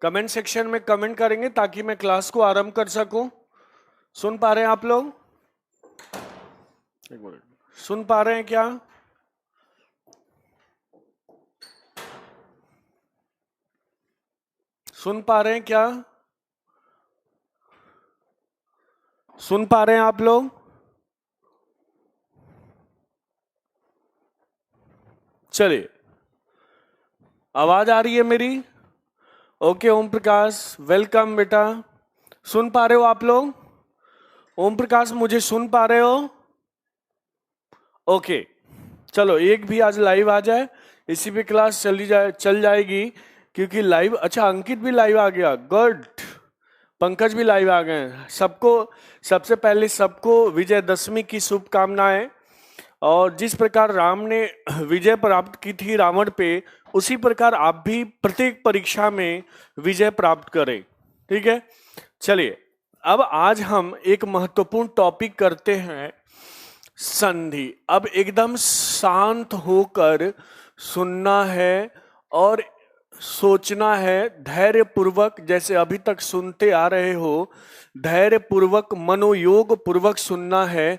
Comment section में comment करेंगे ताकि मैं क्लास को आरंभ कर सकूं। सुन पा रहे हैं आप लोग? एक मिनट, सुन पा रहे हैं क्या? सुन पा रहे हैं क्या? सुन पा रहे हैं आप लोग? चलिए, आवाज आ रही है मेरी? ओके ओम प्रकाश, वेलकम बेटा। सुन पा रहे हो आप लोग? ओम प्रकाश, मुझे सुन पा रहे हो? ओके, चलो एक भी आज लाइव आ जाए, इसी पे क्लास चल जाएगी। क्योंकि लाइव, अच्छा अंकित भी लाइव आ गया, गुड। पंकज भी लाइव आ गए। सबको, सबसे पहले सबको विजयदशमी की शुभकामनाएं। और जिस प्रकार राम ने विजय प्राप्त की थी रावण पे, उसी प्रकार आप भी प्रत्येक परीक्षा में विजय प्राप्त करें। ठीक है, चलिए अब आज हम एक महत्वपूर्ण टॉपिक करते हैं, संधि। अब एकदम शांत होकर सुनना है और सोचना है, धैर्य पूर्वक, जैसे अभी तक सुनते आ रहे हो, धैर्य पूर्वक मनोयोग पूर्वक सुनना है।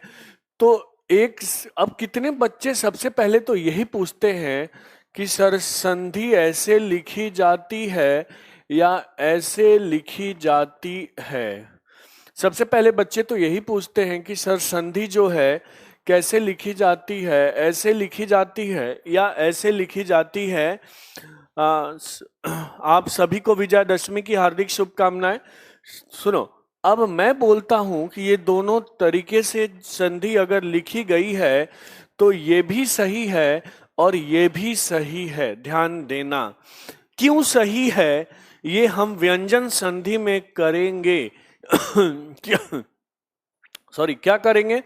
तो एक, अब कितने बच्चे सबसे पहले तो यही पूछते हैं कि सर संधि ऐसे लिखी जाती है या ऐसे लिखी जाती है। सबसे पहले बच्चे तो यही पूछते हैं कि सर संधि जो है कैसे लिखी जाती है, ऐसे लिखी जाती है या ऐसे लिखी जाती है। आप सभी को विजयादशमी की हार्दिक शुभकामनाएं। सुनो, अब मैं बोलता हूं कि ये दोनों तरीके से संधि अगर लिखी गई है तो ये भी सही है और ये भी सही है। ध्यान देना, क्यों सही है ये हम व्यंजन संधि में करेंगे। क्या करेंगे?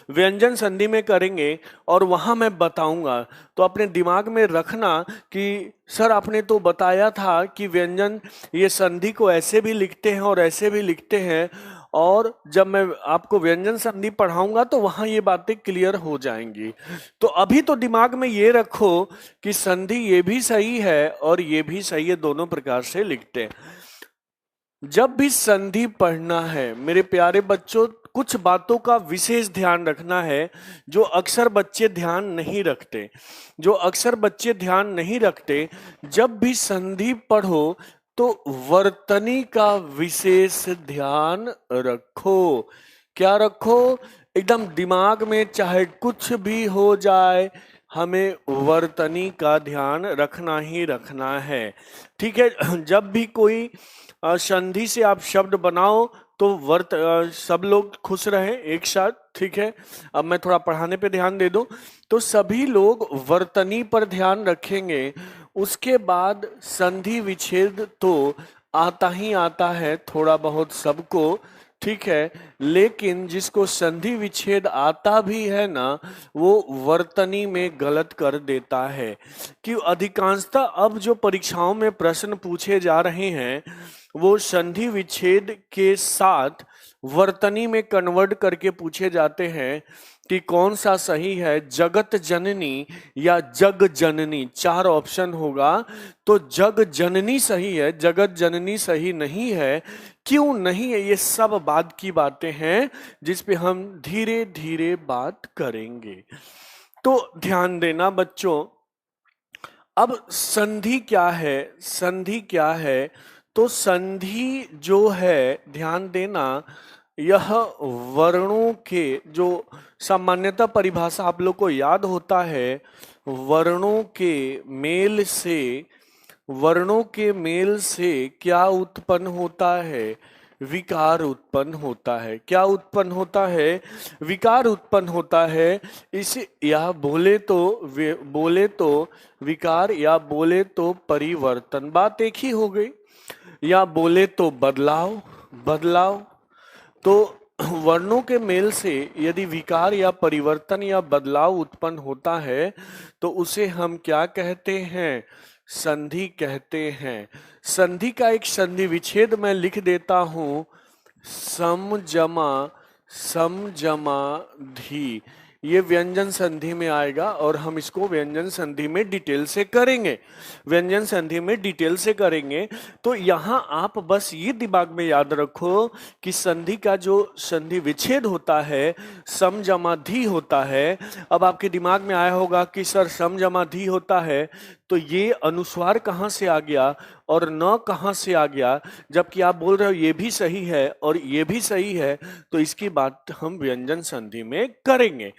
व्यंजन संधि में करेंगे और वहां मैं बताऊंगा। तो अपने दिमाग में रखना कि सर आपने तो बताया था कि व्यंजन, ये संधि को ऐसे भी लिखते हैं और ऐसे भी लिखते हैं, और जब मैं आपको व्यंजन संधि पढ़ाऊंगा तो वहां ये बातें क्लियर हो जाएंगी। तो अभी तो दिमाग में ये रखो कि संधि ये भी सही है और ये भी सही है, दोनों प्रकार से लिखते हैं। जब भी संधि पढ़ना है मेरे प्यारे बच्चों, कुछ बातों का विशेष ध्यान रखना है जो अक्सर बच्चे ध्यान नहीं रखते। जब भी संधि पढ़ो तो वर्तनी का विशेष ध्यान रखो। क्या रखो? एकदम दिमाग में चाहे कुछ भी हो जाए, हमें वर्तनी का ध्यान रखना ही रखना है। ठीक है, जब भी कोई संधि से आप शब्द बनाओ तो सब लोग खुश रहे एक साथ। ठीक है, अब मैं थोड़ा पढ़ाने पे ध्यान दे दूं तो सभी लोग वर्तनी पर ध्यान रखेंगे। उसके बाद संधि विच्छेद तो आता ही आता है थोड़ा बहुत सबको। ठीक है, लेकिन जिसको संधि विच्छेद आता भी है ना, वो वर्तनी में गलत कर देता है। कि अधिकांशतः अब जो परीक्षाओं में प्रश्न पूछे जा रहे हैं वो संधि विच्छेद के साथ वर्तनी में कन्वर्ट करके पूछे जाते हैं कि कौन सा सही है, जगत जननी या जग जननी। 4 ऑप्शन होगा, तो जग जननी सही है, जगत जननी सही नहीं है। क्यों नहीं है, ये सब बाद की बातें हैं जिस पे हम धीरे धीरे बात करेंगे। तो ध्यान देना बच्चों, अब संधि क्या है? संधि क्या है? तो संधि जो है, ध्यान देना, यह वर्णों के, जो सामान्यतः परिभाषा आप लोग को याद होता है, वर्णों के मेल से, वर्णों के मेल से क्या उत्पन्न होता है? विकार उत्पन्न होता है। क्या उत्पन्न होता है? विकार उत्पन्न होता है। इसे या बोले तो विकार, या बोले तो परिवर्तन, बात एक ही हो गई। या बोले तो बदलाव, बदलाव। तो वर्णों के मेल से यदि विकार या परिवर्तन या बदलाव उत्पन्न होता है तो उसे हम क्या कहते हैं? संधि कहते हैं। संधि का एक संधि विच्छेद मैं लिख देता हूं, समजमा, समजमा धी। ये व्यंजन संधि में आएगा और हम इसको व्यंजन संधि में डिटेल से करेंगे, व्यंजन संधि में डिटेल से करेंगे। तो यहां आप बस ये दिमाग में याद रखो कि संधि का जो संधि विच्छेद होता है सम जमा धी होता है। अब आपके दिमाग में आया होगा कि सर सम जमा धी होता है तो ये अनुस्वार कहाँ से आ गया और न कहाँ से आ गया, जबकि आप बोल रहे हो ये भी सही है और ये भी सही है, तो इसकी बात हम व्यंजन संधि में करेंगे।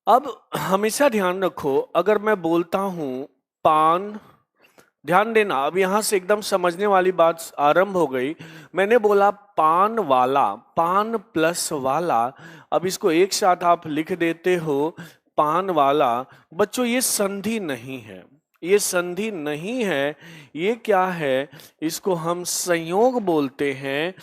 अब हमेशा ध्यान रखो, अगर मैं बोलता हूं पान, ध्यान देना, अब यहां से एकदम समझने वाली बात आरंभ हो गई। मैंने बोला पान वाला, पान प्लस वाला, अब इसको एक साथ आप लिख देते हो पान वाला। बच्चों ये संधि नहीं है, ये संधि नहीं है, ये क्या है, इसको हम संयोग बोलते हैं।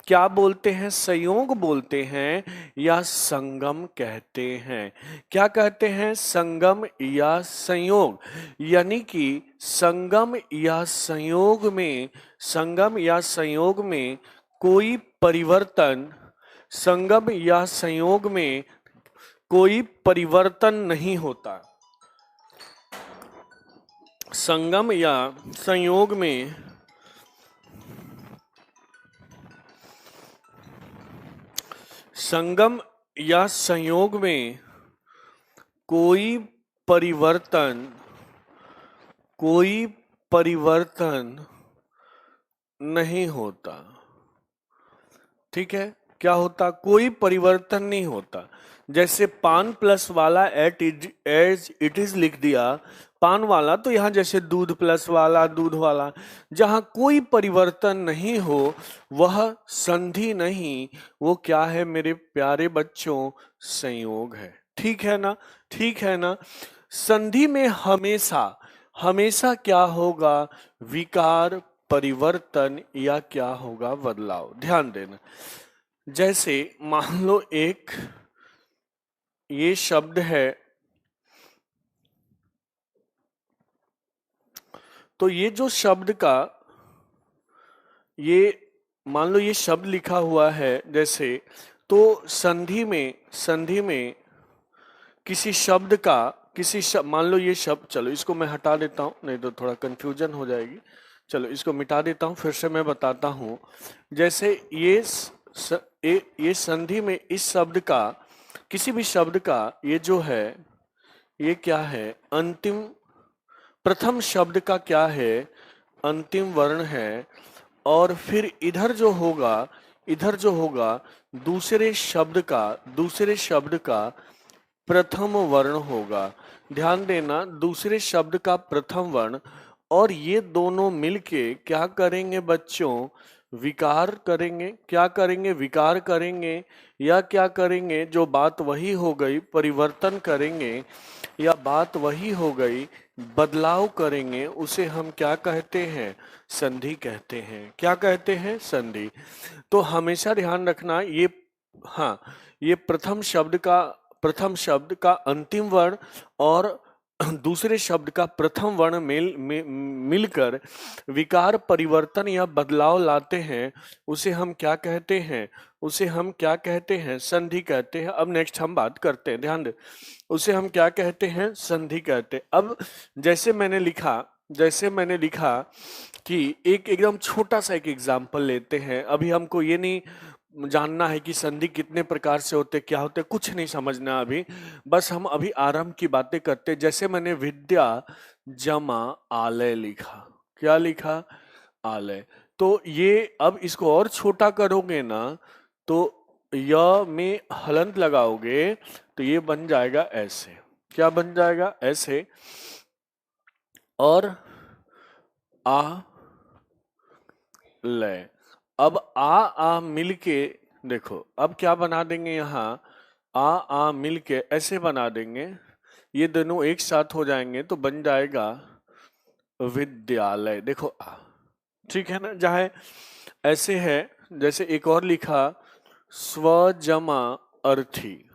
क्या बोलते हैं? संयोग बोलते हैं या संगम कहते हैं। क्या कहते हैं? संगम या संयोग। यानी कि संगम या संयोग में, संगम या संयोग में कोई परिवर्तन, संगम या संयोग में कोई परिवर्तन नहीं होता। संगम या संयोग में संगम या संयोग में कोई परिवर्तन, कोई परिवर्तन नहीं होता। ठीक है, क्या होता? कोई परिवर्तन नहीं होता। जैसे पान प्लस वाला एज इट इज लिख दिया, पान वाला, तो यहां जैसे दूध प्लस वाला, दूध वाला, जहां कोई परिवर्तन नहीं हो वह संधि नहीं, वो क्या है मेरे प्यारे बच्चों? संयोग है। ठीक है ना? ठीक है ना? संधि में हमेशा हमेशा क्या होगा? विकार, परिवर्तन या क्या होगा? बदलाव। ध्यान देना, जैसे मान लो एक ये शब्द है, तो ये जो शब्द का, ये मान लो ये शब्द लिखा हुआ है जैसे, तो संधि में किसी शब्द का, मान लो ये शब्द, चलो इसको मैं हटा देता हूं, नहीं तो थोड़ा कंफ्यूजन हो जाएगी। चलो इसको मिटा देता हूं, फिर से मैं बताता हूं। जैसे ये संधि में इस शब्द का, किसी भी शब्द का, ये जो है ये क्या है? अंतिम, प्रथम शब्द का क्या है? अंतिम वर्ण है। और फिर इधर जो होगा, इधर जो होगा दूसरे शब्द का प्रथम वर्ण होगा। ध्यान देना, दूसरे शब्द का प्रथम वर्ण, और ये दोनों मिलके क्या करेंगे बच्चों? विकार करेंगे। क्या करेंगे? विकार करेंगे। या क्या करेंगे? जो बात वही हो गई, परिवर्तन करेंगे, या बात वही हो गई, बदलाव करेंगे, उसे हम क्या कहते हैं? संधि कहते हैं। क्या कहते हैं? संधि। तो हमेशा ध्यान रखना, ये, हाँ, ये प्रथम शब्द का अंतिम वर्ण और दूसरे शब्द का प्रथम वर्ण मिलकर विकार, परिवर्तन या बदलाव लाते हैं, उसे हम क्या कहते हैं? उसे हम क्या कहते हैं? संधि कहते हैं। अब नेक्स्ट हम बात करते हैं, ध्यान दे, उसे हम क्या कहते हैं? संधि कहते हैं। अब जैसे मैंने लिखा कि एकदम छोटा सा एक एग्जाम्पल लेते हैं। अभी हमको ये नहीं जानना है कि संधि कितने प्रकार से होते, क्या होते, कुछ नहीं समझना अभी, बस हम अभी आरंभ की बातें करते। जैसे मैंने विद्या जमा आलय लिखा। क्या लिखा? आलय। तो ये अब इसको और छोटा करोगे ना, तो य में हलंत लगाओगे तो ये बन जाएगा ऐसे। क्या बन जाएगा? ऐसे। और आ लय। अब आ मिलके देखो, अब क्या बना देंगे? यहाँ आ मिलके ऐसे बना देंगे, ये दोनों एक साथ हो जाएंगे तो बन जाएगा विद्यालय। देखो आ, ठीक है ना? जहाँ ऐसे है, जैसे एक और लिखा स्व जमा अर्थी,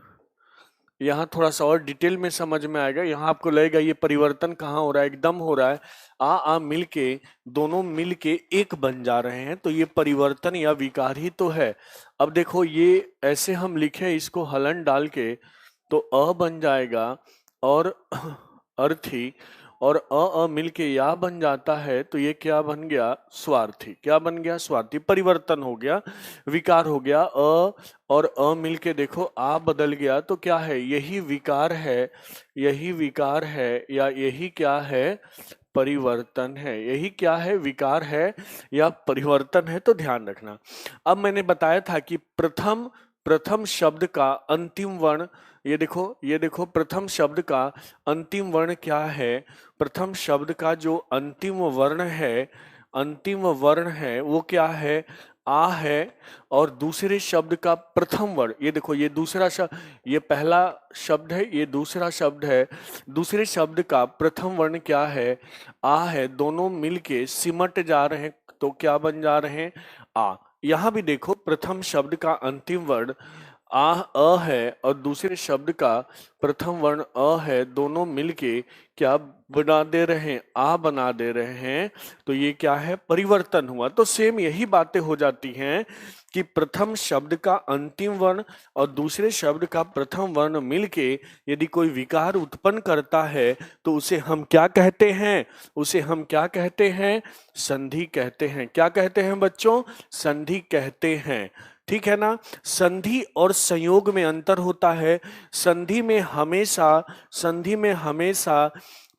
यहाँ थोड़ा सा और डिटेल में समझ में आएगा। यहाँ आपको लगेगा ये परिवर्तन कहाँ हो रहा है? एकदम हो रहा है। आ मिलके, दोनों मिलके एक बन जा रहे हैं, तो ये परिवर्तन या विकार ही तो है। अब देखो ये ऐसे हम लिखे, इसको हलन डाल के तो अ बन जाएगा और अर्थी, और अ मिलके या बन जाता है, तो ये क्या बन गया? स्वार्थी। क्या बन गया? स्वार्थी। परिवर्तन हो गया, विकार हो गया। और मिलके देखो आ बदल गया, तो क्या है? यही विकार है, यही विकार है, या यही क्या है? परिवर्तन है। यही क्या है? विकार है या परिवर्तन है। तो ध्यान रखना। अब मैंने बताया था कि प्रथम प्रथम शब्द का अंतिम वर्ण, ये देखो प्रथम शब्द का अंतिम वर्ण क्या है? प्रथम शब्द का जो अंतिम वर्ण है, अंतिम वर्ण है वो क्या है? आ है। और दूसरे शब्द का प्रथम वर्ण, ये देखो, ये दूसरा शब्द, ये पहला शब्द है, ये दूसरा शब्द है। दूसरे शब्द का प्रथम वर्ण क्या है? आ है। दोनों मिलके सिमट जा रहे हैं, तो क्या बन जा रहे हैं? आ। यहां भी देखो, प्रथम शब्द का अंतिम वर्ण अ है और दूसरे शब्द का प्रथम वर्ण अ है, दोनों मिलके क्या बना दे रहे हैं? आ बना दे रहे हैं। तो ये क्या है? परिवर्तन हुआ। तो सेम यही बातें हो जाती हैं कि प्रथम शब्द का अंतिम वर्ण और दूसरे शब्द का प्रथम वर्ण मिलके यदि कोई विकार उत्पन्न करता है, तो उसे हम क्या कहते हैं? उसे हम क्या कहते हैं? संधि कहते हैं। क्या कहते हैं बच्चों? संधि कहते हैं। ठीक है ना? संधि और संयोग में अंतर होता है। संधि में हमेशा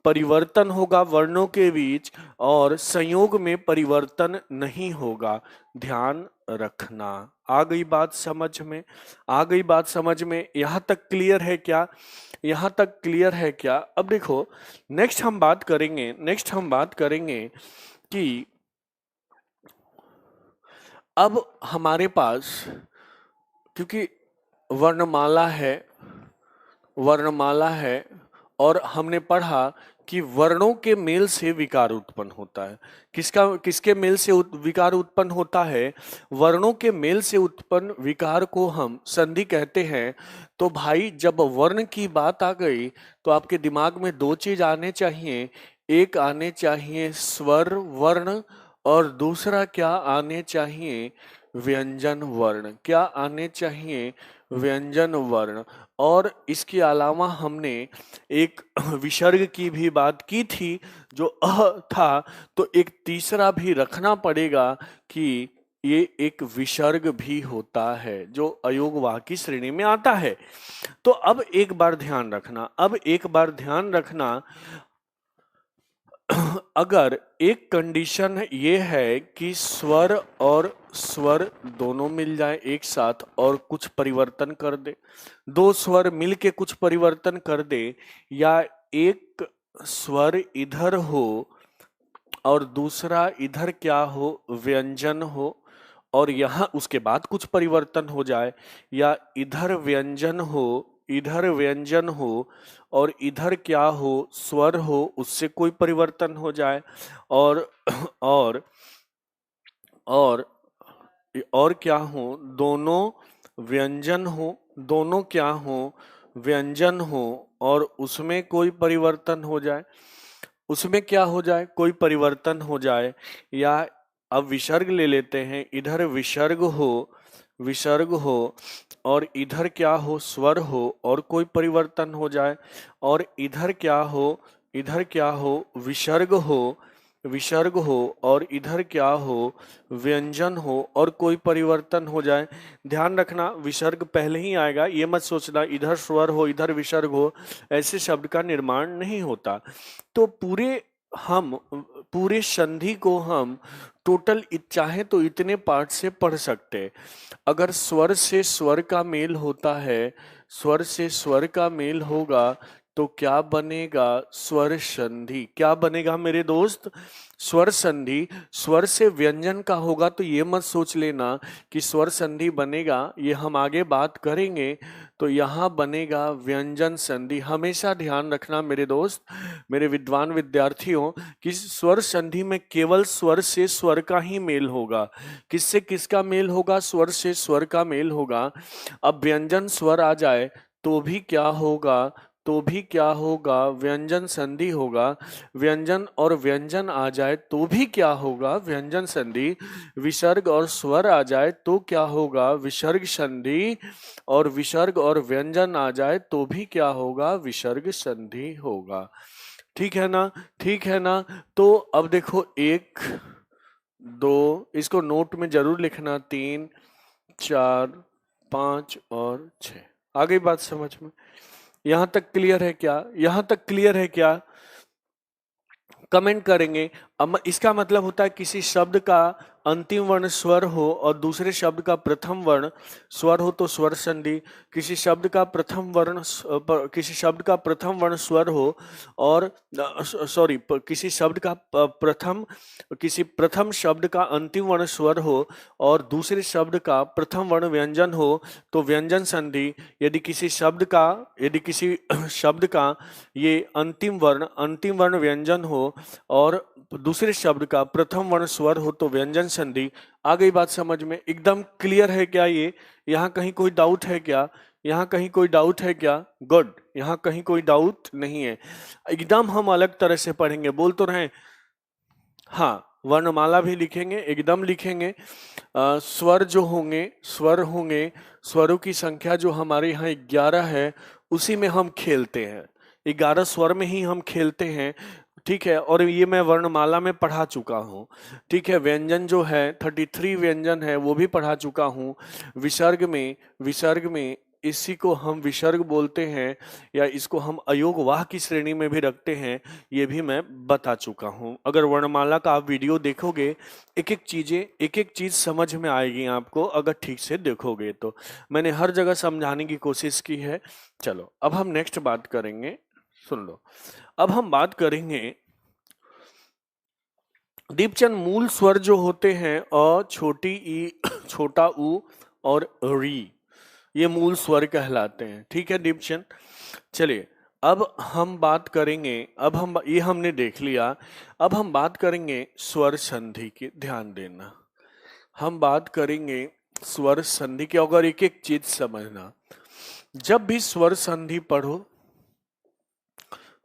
परिवर्तन होगा वर्णों के बीच, और संयोग में परिवर्तन नहीं होगा। ध्यान रखना। आ गई बात समझ में? आ गई बात समझ में? यहां तक क्लियर है क्या? यहां तक क्लियर है क्या? अब देखो, नेक्स्ट हम बात करेंगे कि अब हमारे पास, क्योंकि वर्णमाला है, वर्णमाला है, और हमने पढ़ा कि वर्णों के मेल से विकार उत्पन्न होता है। किसके मेल से विकार उत्पन्न होता है? वर्णों के मेल से उत्पन्न विकार को हम संधि कहते हैं। तो भाई, जब वर्ण की बात आ गई, तो आपके दिमाग में दो चीज आने चाहिए। एक आने चाहिए स्वर वर्ण, और दूसरा क्या आने चाहिए? व्यंजन वर्ण। क्या आने चाहिए? व्यंजन वर्ण। और इसके अलावा हमने एक विसर्ग की भी बात की थी, जो अ था। तो एक तीसरा भी रखना पड़ेगा कि ये एक विसर्ग भी होता है, जो अयोगवाह की श्रेणी में आता है। तो अब एक बार ध्यान रखना, अगर एक कंडीशन ये है कि स्वर और स्वर दोनों मिल जाए एक साथ और कुछ परिवर्तन कर दे, दो स्वर मिलके कुछ परिवर्तन कर दे, या एक स्वर इधर हो और दूसरा इधर क्या हो? व्यंजन हो, और यहाँ उसके बाद कुछ परिवर्तन हो जाए, या इधर व्यंजन हो और इधर क्या हो? स्वर हो, उससे कोई परिवर्तन हो जाए, और और और और क्या हो? दोनों व्यंजन हो, दोनों क्या हो? व्यंजन हो, और उसमें कोई परिवर्तन हो जाए, उसमें क्या हो जाए? कोई परिवर्तन हो जाए। या अब विसर्ग ले लेते हैं, इधर विसर्ग हो और इधर क्या हो? स्वर हो, और कोई परिवर्तन हो जाए, और इधर क्या हो? विसर्ग हो और इधर क्या हो? व्यंजन हो, और कोई परिवर्तन हो जाए। ध्यान रखना, विसर्ग पहले ही आएगा, ये मत सोचना इधर स्वर हो इधर विसर्ग हो, ऐसे शब्द का निर्माण नहीं होता। तो पूरे संधि को हम टोटल चाहे तो इतने पार्ट से पढ़ सकते। अगर स्वर से स्वर का मेल होता है, स्वर से स्वर का मेल होगा, तो क्या बनेगा? स्वर संधि। क्या बनेगा मेरे दोस्त? स्वर संधि। स्वर से व्यंजन का होगा, तो ये मत सोच लेना कि स्वर संधि बनेगा, ये हम आगे बात करेंगे। तो यहाँ बनेगा व्यंजन संधि। हमेशा ध्यान रखना मेरे दोस्त, मेरे विद्वान विद्यार्थियों, कि स्वर संधि में केवल स्वर से स्वर का ही मेल होगा। किससे किसका मेल होगा? स्वर से स्वर का मेल होगा। अब व्यंजन स्वर आ जाए तो भी क्या होगा? तो भी क्या होगा, व्यंजन संधि होगा। व्यंजन और व्यंजन आ जाए तो भी क्या होगा, व्यंजन संधि। विसर्ग और स्वर आ जाए तो क्या होगा, विसर्ग संधि। और विसर्ग और व्यंजन आ जाए तो भी क्या होगा, विसर्ग संधि होगा। ठीक है ना, ठीक है ना। तो अब देखो, 1 2, इसको नोट में जरूर लिखना, 3 4 5 और 6। आ गई बात समझ में? यहां तक क्लियर है क्या, यहां तक क्लियर है क्या? कमेंट करेंगे। अब इसका मतलब होता है किसी शब्द का अंतिम वर्ण स्वर हो और दूसरे शब्द का प्रथम वर्ण स्वर हो तो स्वर संधि। किसी शब्द का प्रथम वर्ण किसी शब्द का प्रथम वर्ण स्वर हो और सॉरी, किसी शब्द का किसी प्रथम शब्द का अंतिम वर्ण स्वर हो और दूसरे शब्द का प्रथम वर्ण व्यंजन हो तो व्यंजन संधि। यदि किसी शब्द का ये अंतिम वर्ण व्यंजन हो और दूसरे शब्द का प्रथम वर्ण स्वर हो तो व्यंजन संधि। आ गई बात समझ में? एकदम क्लियर है क्या ये? यहाँ कहीं कोई डाउट है क्या? यहाँ कहीं कोई डाउट है क्या? गुड, यहाँ कहीं कोई डाउट नहीं है। एकदम हम अलग तरह से पढ़ेंगे, बोल तो रहे। हाँ, वर्णमाला भी लिखेंगे, एकदम लिखेंगे। स्वर जो होंगे, स्वर होंगे, स्वरों की संख्या जो हमारे यहाँ 11 है, उसी में हम खेलते हैं। 11 स्वर में ही हम खेलते हैं। ठीक है, और ये मैं वर्णमाला में पढ़ा चुका हूँ। ठीक है, व्यंजन जो है 33 व्यंजन है, वो भी पढ़ा चुका हूँ। विसर्ग में इसी को हम विसर्ग बोलते हैं या इसको हम अयोगवाह की श्रेणी में भी रखते हैं, ये भी मैं बता चुका हूँ। अगर वर्णमाला का आप वीडियो देखोगे, एक एक चीज समझ में आएगी आपको, अगर ठीक से देखोगे तो। मैंने हर जगह समझाने की कोशिश की है। चलो, अब हम नेक्स्ट बात करेंगे, सुन लो। अब हम बात करेंगे दीपचंद, मूल स्वर जो होते हैं अ, छोटी ई, छोटा ऊ और री, ये मूल स्वर कहलाते हैं। ठीक है दीपचंद, चलिए अब हम बात करेंगे। अब हम ये हमने देख लिया, अब हम बात करेंगे स्वर संधि की। ध्यान देना, हम बात करेंगे स्वर संधि की। अगर एक एक चीज समझना, जब भी स्वर संधि पढ़ो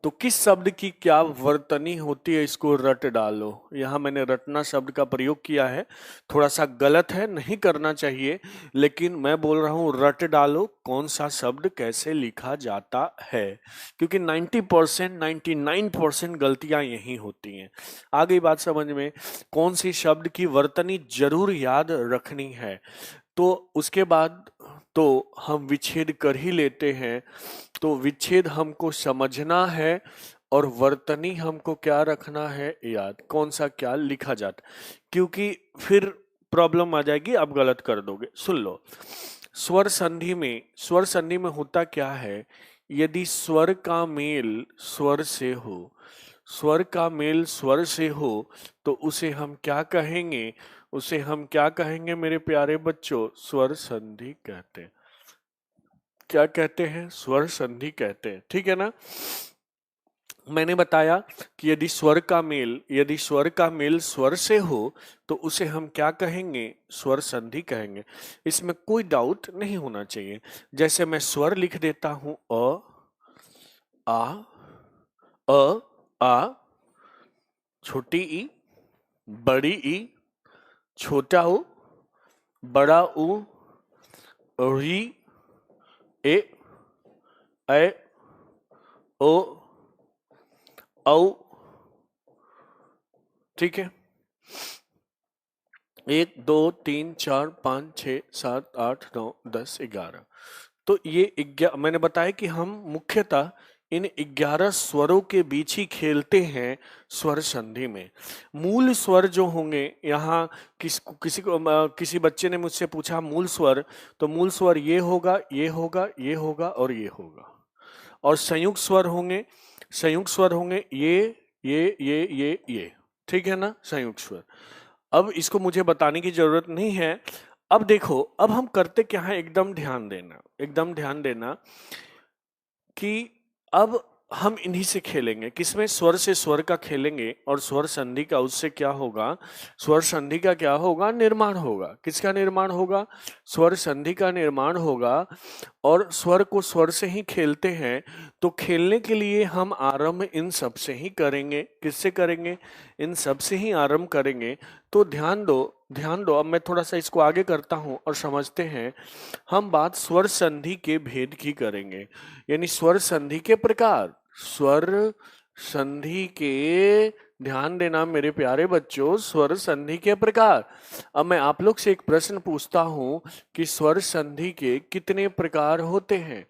तो किस शब्द की क्या वर्तनी होती है, इसको रट डालो। यहां मैंने रटना शब्द का प्रयोग किया है, थोड़ा सा गलत है, नहीं करना चाहिए, लेकिन मैं बोल रहा हूं रट डालो कौन सा शब्द कैसे लिखा जाता है, क्योंकि 90% 99% गलतियां यही होती हैं। आ गई बात समझ में? कौन सी शब्द की वर्तनी जरूर याद रखनी है, तो उसके बाद तो हम विच्छेद कर ही लेते हैं। तो विच्छेद हमको समझना है और वर्तनी हमको क्या रखना है याद, कौन सा क्या लिखा जाता, क्योंकि फिर प्रॉब्लम आ जाएगी, आप गलत कर दोगे। सुन लो, स्वर संधि में होता क्या है, यदि स्वर का मेल स्वर से हो, स्वर का मेल स्वर से हो तो उसे हम क्या कहेंगे, उसे हम क्या कहेंगे मेरे प्यारे बच्चों? स्वर संधि कहते हैं। क्या कहते हैं? स्वर संधि कहते हैं। ठीक है ना? मैंने बताया कि यदि स्वर का मेल स्वर से हो तो उसे हम क्या कहेंगे? स्वर संधि कहेंगे। इसमें कोई डाउट नहीं होना चाहिए। जैसे मैं स्वर लिख देता हूं, आ, आ, छोटी ई, बड़ी ई, छोटा ऊ, बड़ा ऊ, री, ए, ओ, औ। ठीक है, 1 2 3 4 5 6 7 8 9 10 11। तो ये मैंने बताया कि हम मुख्यतः इन 11 स्वरों के बीच ही खेलते हैं स्वर संधि में। मूल स्वर जो होंगे यहाँ, किसी बच्चे ने मुझसे पूछा मूल स्वर, तो मूल स्वर ये होगा, ये होगा, ये होगा और ये होगा। और संयुक्त स्वर होंगे ये। ठीक है ना, संयुक्त स्वर। अब इसको मुझे बताने की जरूरत नहीं है। अब देखो, अब हम करते क्या है, एकदम ध्यान देना कि अब हम इन्हीं से खेलेंगे। किसमें? स्वर से स्वर का खेलेंगे और स्वर संधि का उससे क्या होगा? स्वर संधि का क्या होगा? निर्माण होगा। किसका निर्माण होगा? स्वर संधि का निर्माण होगा। और स्वर को स्वर से ही खेलते हैं, तो खेलने के लिए हम आरंभ इन सब से ही करेंगे। किससे करेंगे? इन सब से ही आरंभ करेंगे। तो ध्यान दो, ध्यान दो। अब मैं थोड़ा सा इसको आगे करता हूं और समझते हैं। हम बात स्वर संधि के भेद की करेंगे, यानी स्वर संधि के प्रकार। स्वर संधि के, ध्यान देना मेरे प्यारे बच्चों, स्वर संधि के प्रकार। अब मैं आप लोग से एक प्रश्न पूछता हूं कि स्वर संधि के कितने प्रकार होते हैं?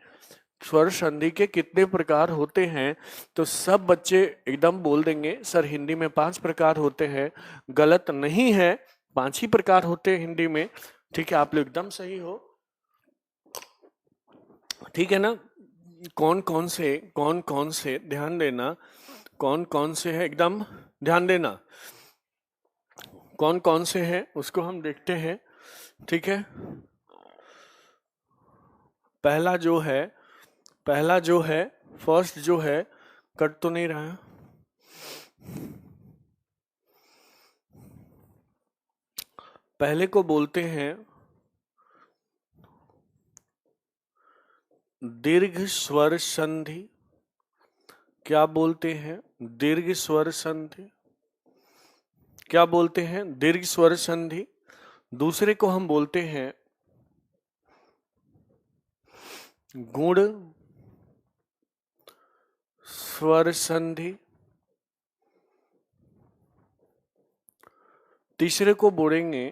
स्वर संधि के कितने प्रकार होते हैं? तो सब बच्चे एकदम बोल देंगे सर हिंदी में 5 प्रकार होते हैं। गलत नहीं है, 5 ही प्रकार होते हैं हिंदी में। ठीक है, आप लोग एकदम सही हो। ठीक है ना? कौन कौन से ध्यान देना, कौन कौन से है, एकदम ध्यान देना। कौन कौन से हैं उसको हम देखते हैं। ठीक है, पहला जो है फर्स्ट जो है, कट तो नहीं रहा है। पहले को बोलते हैं दीर्घ स्वर संधि। क्या बोलते हैं? दीर्घ स्वर संधि। क्या बोलते हैं? दीर्घ स्वर संधि। दूसरे को हम बोलते हैं गुण स्वर संधि। तीसरे को बोलेंगे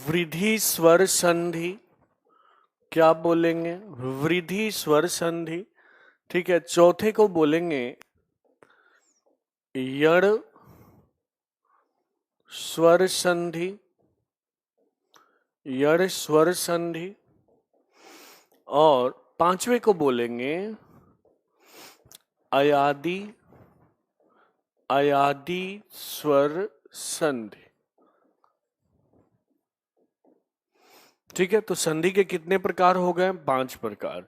वृद्धि स्वर संधि। क्या बोलेंगे? वृद्धि स्वर संधि। ठीक है, चौथे को बोलेंगे यड़ स्वर संधि। यड़ स्वर संधि। और पांचवे को बोलेंगे अयादि स्वर संधि। ठीक है, तो संधि के कितने प्रकार हो गए? 5 प्रकार।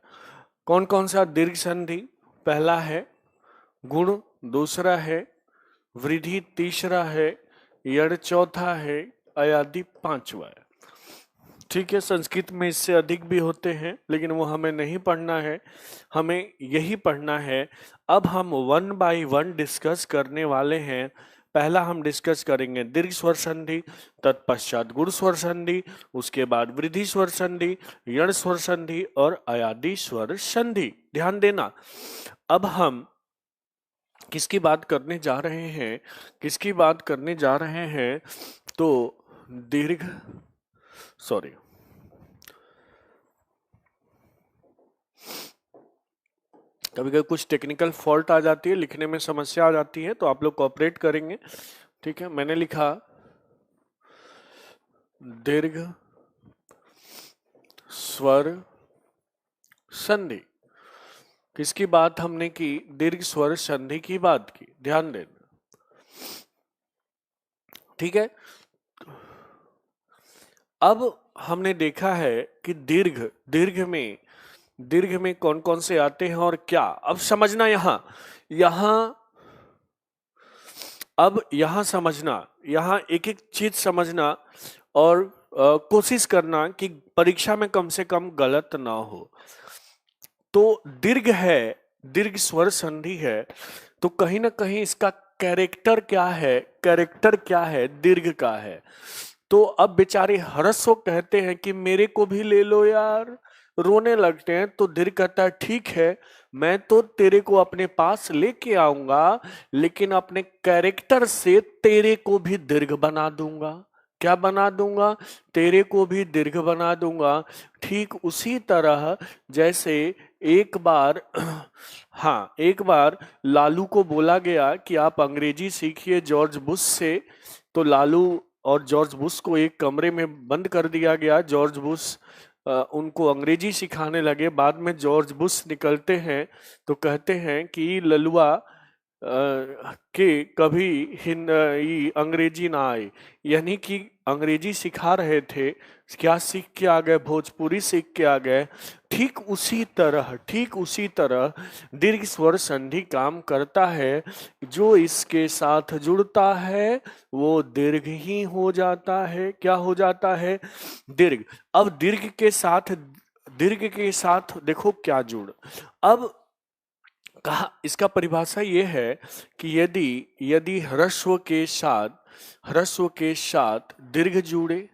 कौन कौन सा? दीर्घ संधि पहला है, गुण दूसरा है, वृद्धि तीसरा है, यड़ चौथा है, अयादि पांचवा है। ठीक है, संस्कृत में इससे अधिक भी होते हैं, लेकिन वो हमें नहीं पढ़ना है, हमें यही पढ़ना है। अब हम 1 बाय 1 डिस्कस करने वाले हैं। पहला हम डिस्कस करेंगे दीर्घ स्वर संधि, तत्पश्चात गुण स्वर संधि, उसके बाद वृद्धि स्वर संधि, यण स्वर संधि और अयादि स्वर संधि। ध्यान देना। अब हम किसकी बात करने जा रहे हैं? किसकी बात करने जा रहे हैं? तो दीर्घ, सॉरी, कभी कभी कुछ टेक्निकल फॉल्ट आ जाती है, लिखने में समस्या आ जाती है, तो आप लोग कोऑपरेट करेंगे। ठीक है, मैंने लिखा दीर्घ स्वर संधि। किसकी बात हमने की? दीर्घ स्वर संधि की बात की। ध्यान देना। ठीक है, अब हमने देखा है कि दीर्घ में कौन कौन से आते हैं और क्या। अब समझना यहां समझना, यहां एक एक चीज समझना और कोशिश करना कि परीक्षा में कम से कम गलत ना हो। तो दीर्घ है, दीर्घ स्वर संधि है, तो कहीं ना कहीं इसका कैरेक्टर क्या है? कैरेक्टर क्या है? दीर्घ का है। तो अब बेचारे हर्षो कहते हैं कि मेरे को भी ले लो यार, रोने लगते हैं। तो दीर्घ कहता है ठीक है, मैं तो तेरे को अपने पास लेके आऊंगा, लेकिन अपने कैरेक्टर से तेरे को भी दीर्घ बना दूंगा। क्या बना दूंगा? तेरे को भी दीर्घ बना दूंगा। ठीक उसी तरह जैसे एक बार हाँ, एक बार लालू को बोला गया कि आप अंग्रेजी सीखिए जॉर्ज बुश से। तो लालू और जॉर्ज बुश को एक कमरे में बंद कर दिया गया। जॉर्ज बुश उनको अंग्रेजी सिखाने लगे। बाद में जॉर्ज बुश निकलते हैं तो कहते हैं कि ललुआ, कि कभी ये अंग्रेजी ना आए, यानी कि अंग्रेजी सिखा रहे थे, क्या सीख के आ गए, भोजपुरी सीख के आ गए। ठीक उसी तरह दीर्घ स्वर संधि काम करता है। जो इसके साथ जुड़ता है वो दीर्घ ही हो जाता है। क्या हो जाता है? दीर्घ। अब दीर्घ के साथ देखो क्या जुड़। अब कहा, इसका परिभाषा ये है कि यदि यदि ह्रस्व के साथ दीर्घ जुड़े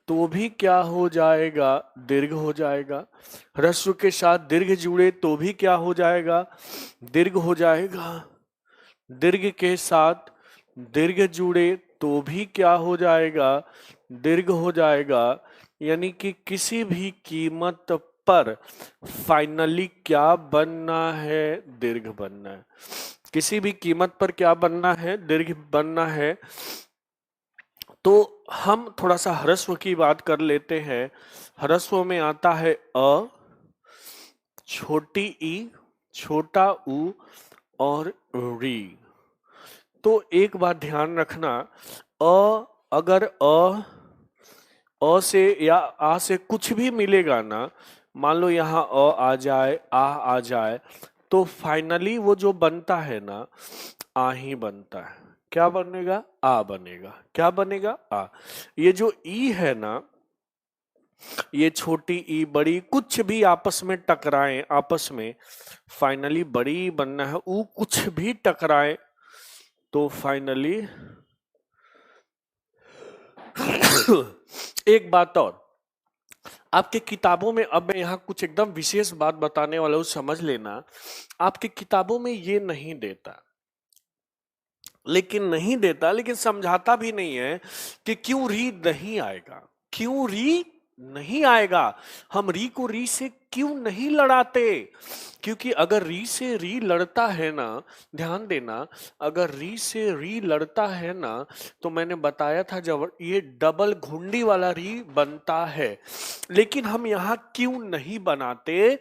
तो भी क्या हो जाएगा? दीर्घ हो जाएगा। ह्रस्व के साथ दीर्घ जुड़े तो भी क्या हो जाएगा? दीर्घ हो जाएगा। दीर्घ के साथ दीर्घ जुड़े तो भी क्या हो जाएगा? दीर्घ हो जाएगा। यानी कि किसी भी कीमत पर फाइनली क्या बनना है? दीर्घ बनना है। किसी भी कीमत पर क्या बनना है? दीर्घ बनना है। तो हम थोड़ा सा ह्रस्व की बात कर लेते हैं। ह्रस्व में आता है छोटी ई, छोटा ऊ और री। तो एक बात ध्यान रखना, अगर अ से या आ से कुछ भी मिलेगा ना, मान लो यहाँ आ जाए, आ जाए, तो फाइनली वो जो बनता है ना, आ ही बनता है। क्या बनेगा? आ बनेगा। क्या बनेगा? आ। ये जो ई है ना, ये छोटी ई, बड़ी, कुछ भी आपस में टकराए, आपस में फाइनली बड़ी बनना है। ऊ कुछ भी टकराए तो फाइनली एक बात और, आपके किताबों में, अब मैं यहाँ कुछ एकदम विशेष बात बताने वाला हूँ, समझ लेना। आपके किताबों में ये नहीं देता, लेकिन समझाता भी नहीं है कि क्यों री नहीं आएगा। क्यों री नहीं आएगा? हम री को री से क्यों नहीं लड़ाते? क्योंकि अगर री से री लड़ता है ना, ध्यान देना, अगर री से री लड़ता है ना, तो मैंने बताया था जब ये डबल घुंडी वाला री बनता है। लेकिन हम यहाँ क्यों नहीं बनाते?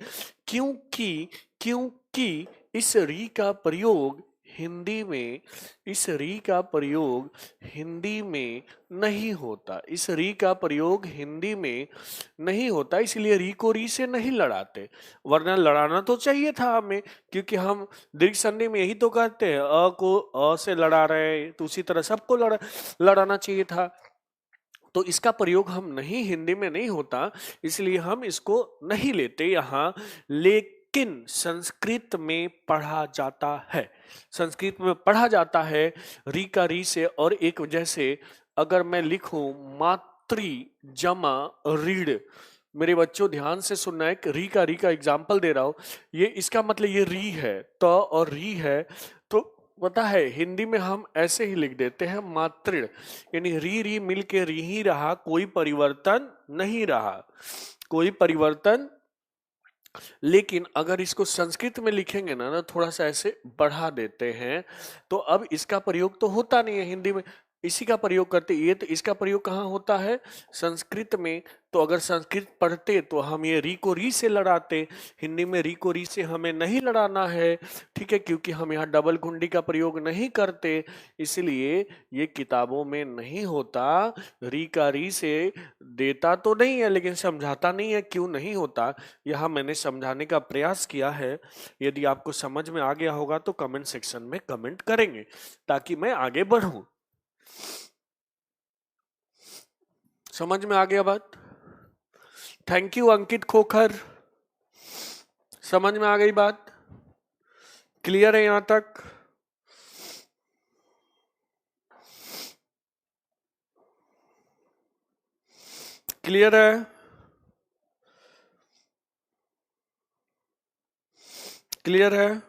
क्योंकि क्योंकि इस री का प्रयोग हिंदी में इस री का प्रयोग हिंदी में नहीं होता। इस री का प्रयोग हिंदी में नहीं होता, इसलिए री को री से नहीं लड़ाते। वरना लड़ाना तो चाहिए था हमें, क्योंकि हम दीर्घ संधि में यही तो कहते हैं, अ को अ से लड़ा रहे हैं, तो उसी तरह सबको लड़ाना चाहिए था। तो इसका प्रयोग हम नहीं, हिंदी में नहीं होता, इसलिए हम इसको नहीं लेते यहाँ। लेकिन संस्कृत में पढ़ा जाता है। संस्कृत में पढ़ा जाता है री का री से। और एक, जैसे अगर मैं लिखूं मातृ जमा रीढ़, मेरे बच्चों ध्यान से सुनना है, कि री का एग्जाम्पल दे रहा हूं। ये इसका मतलब ये री है, त और री है। तो पता है हिंदी में हम ऐसे ही लिख देते हैं मातृ, यानी री री मिल के री ही रहा, कोई परिवर्तन नहीं रहा, कोई परिवर्तन। लेकिन अगर इसको संस्कृत में लिखेंगे ना, थोड़ा सा ऐसे बढ़ा देते हैं, तो अब इसका प्रयोग तो होता नहीं है हिंदी में, इसी का प्रयोग करते। ये तो इसका प्रयोग कहाँ होता है? संस्कृत में। तो अगर संस्कृत पढ़ते तो हम ये री को री से लड़ाते। हिंदी में री को री से हमें नहीं लड़ाना है, ठीक है, क्योंकि हम यहाँ डबल कुंडी का प्रयोग नहीं करते, इसलिए ये किताबों में नहीं होता। री का री से देता तो नहीं है, लेकिन समझाता नहीं है क्यों नहीं होता। यह मैंने समझाने का प्रयास किया है। यदि आपको समझ में आ गया होगा तो कमेंट सेक्शन में कमेंट करेंगे, ताकि मैं आगे बढ़ूं। समझ में आ गया बात? थैंक यू अंकित खोखर। समझ में आ गई बात? क्लियर है यहां तक? क्लियर है? क्लियर है?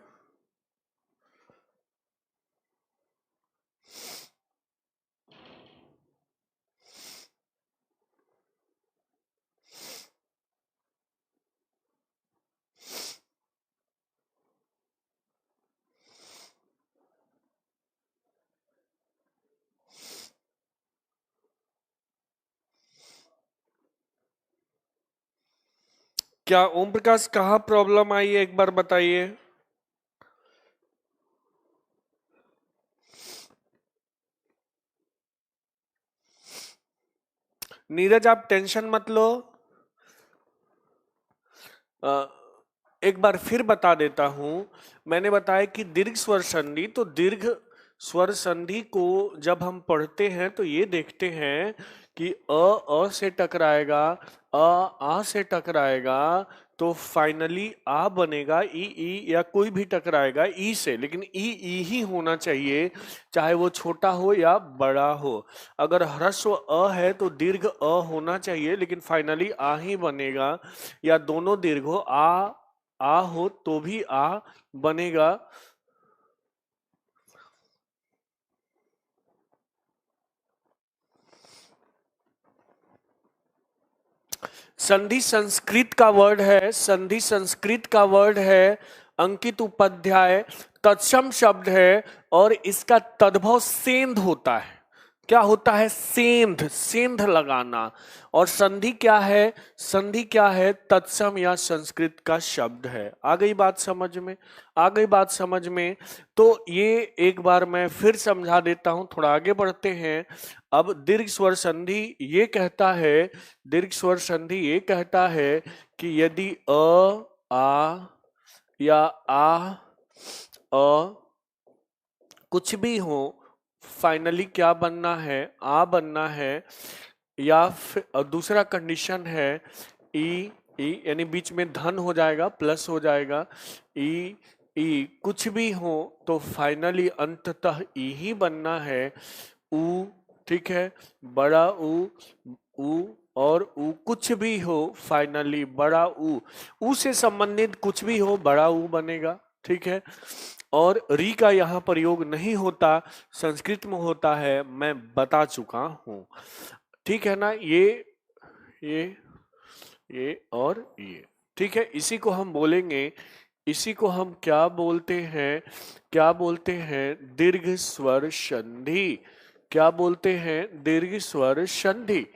क्या ओम प्रकाश, कहाँ प्रॉब्लम आई है एक बार बताइए। नीरज आप टेंशन मत लो। अ, एक बार फिर बता देता हूं। मैंने बताया कि दीर्घ स्वर संधि, तो दीर्घ स्वर संधि को जब हम पढ़ते हैं तो ये देखते हैं कि अ से टकराएगा, आ से टकराएगा, तो फाइनली आ बनेगा, ई या कोई भी टकराएगा ई से, लेकिन ई ही होना चाहिए, चाहे वो छोटा हो या बड़ा हो। अगर ह्रस्व अ है तो दीर्घ अ होना चाहिए, लेकिन फाइनली आ ही बनेगा, या दोनों दीर्घ हो, आ हो तो भी आ बनेगा। संधि संस्कृत का वर्ड है, संधि संस्कृत का वर्ड है, अंकित उपाध्याय, तत्सम शब्द है, और इसका तद्भव सेंध होता है। क्या होता है? सेंध, सेंध लगाना। और संधि क्या है? संधि क्या है? तत्सम या संस्कृत का शब्द है। आ गई बात समझ में? आ गई बात समझ में? तो ये एक बार मैं फिर समझा देता हूं, थोड़ा आगे बढ़ते हैं। अब दीर्घ स्वर संधि ये कहता है, दीर्घ स्वर संधि ये कहता है कि यदि आ या अ कुछ भी हो, फाइनली क्या बनना है? आ बनना है। या फिर दूसरा कंडीशन है ई, ई यानी बीच में धन हो जाएगा, प्लस हो जाएगा, ई ई कुछ भी हो तो फाइनली अंततः ई ही बनना है। ऊ, ठीक है, बड़ा ऊ, और ऊ कुछ भी हो, फाइनली बड़ा ऊ से संबंधित कुछ भी हो, बड़ा ऊ बनेगा। ठीक है, और री का यहाँ प्रयोग नहीं होता, संस्कृत में होता है, मैं बता चुका हूं। ठीक है ना? ये ये और ये। ठीक है, इसी को हम बोलेंगे, इसी को हम क्या बोलते हैं? क्या बोलते हैं? दीर्घ स्वर संधि। क्या बोलते हैं? दीर्घ स्वर संधि।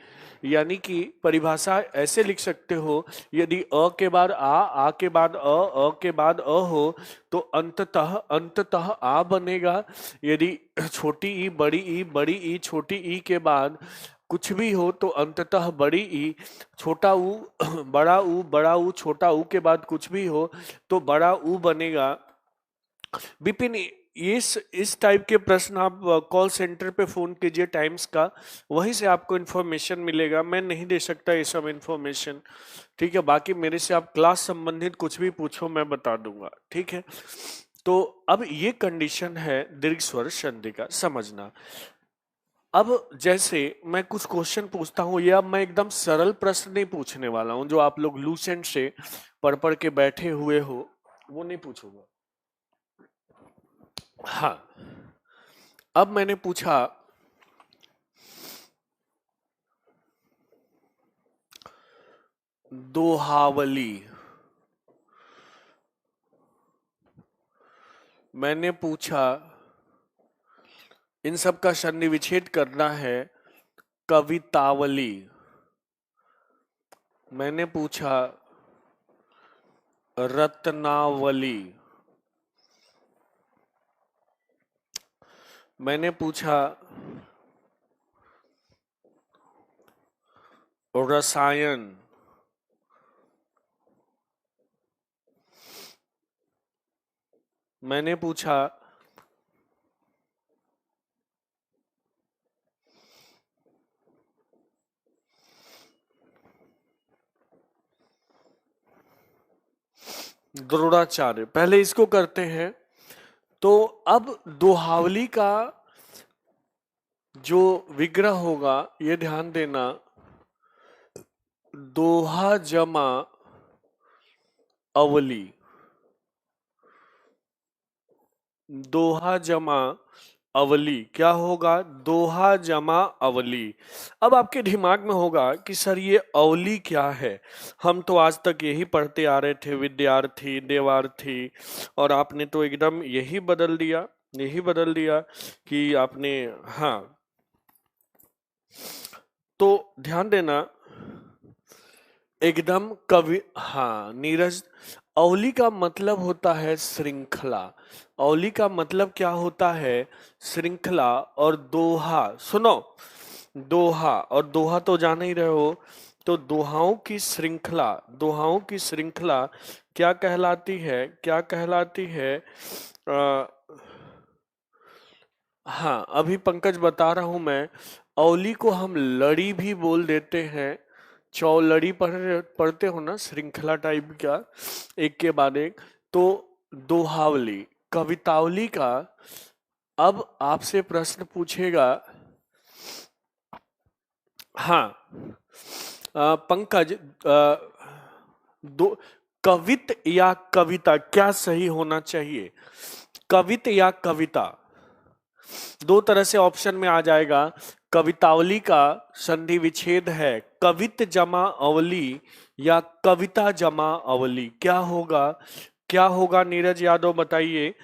यानी कि परिभाषा ऐसे लिख सकते हो, यदि अ के बाद आ के बाद अ के बाद हो, तो अंततः अंततः आ बनेगा। यदि छोटी ई बड़ी ई छोटी ई के बाद कुछ भी हो तो अंततः बड़ी ई, छोटा ऊ बड़ा ऊ छोटा ऊ के बाद कुछ भी हो तो बड़ा ऊ बनेगा। विपिन, इस टाइप के प्रश्न आप कॉल सेंटर पे फोन कीजिए टाइम्स का, वहीं से आपको इन्फॉर्मेशन मिलेगा, मैं नहीं दे सकता ये सब इन्फॉर्मेशन। ठीक है, बाकी मेरे से आप क्लास संबंधित कुछ भी पूछो, मैं बता दूंगा। ठीक है, तो अब ये कंडीशन है दीर्घ स्वर संधि का, समझना। अब जैसे मैं कुछ क्वेश्चन पूछता हूँ, या मैं एकदम सरल प्रश्न नहीं पूछने वाला हूँ जो आप लोग लूसेंट से पढ़ पढ़ के बैठे हुए हो, वो नहीं पूछूंगा। हाँ, अब मैंने पूछा दोहावली, मैंने पूछा इन सब का सन्नि विच्छेद करना है, कवितावली, मैंने पूछा रत्नावली, मैंने पूछा रसायन, मैंने पूछा द्रोणाचार्य। पहले इसको करते हैं। तो अब दोहावली का जो विग्रह होगा, ये ध्यान देना, दोहा जमा अवली, दोहा जमा अवली क्या होगा? दोहा जमा अवली। अब आपके दिमाग में होगा कि सर ये अवली क्या है? हम तो आज तक यही पढ़ते आ रहे थे, विद्यार्थी देवार्थी, और आपने तो एकदम यही बदल दिया, यही बदल दिया कि आपने, हाँ, तो ध्यान देना, एकदम कवि, हाँ नीरज, अवली का मतलब होता है श्रृंखला। अवली का मतलब क्या होता है? श्रृंखला। और दोहा, सुनो, दोहा, और दोहा तो जान ही रहे हो। तो दोहाओं की श्रृंखला क्या कहलाती है, क्या कहलाती है? आ, हाँ, अभी पंकज बता रहा हूं मैं। औली को हम लड़ी भी बोल देते हैं। चौलड़ी पढ़ते हो ना, श्रृंखला टाइप का, एक के बाद एक। तो दोहावली, कवितावली का। अब आपसे प्रश्न पूछेगा। हाँ, पंकज, दो, कवित या कविता क्या सही होना चाहिए? कवित या कविता? दो तरह से ऑप्शन में आ जाएगा। कवितावली का संधि विच्छेद है कवित जमा अवली या कविता जमा अवली। क्या होगा? क्या होगा नीरज यादव, बताइए।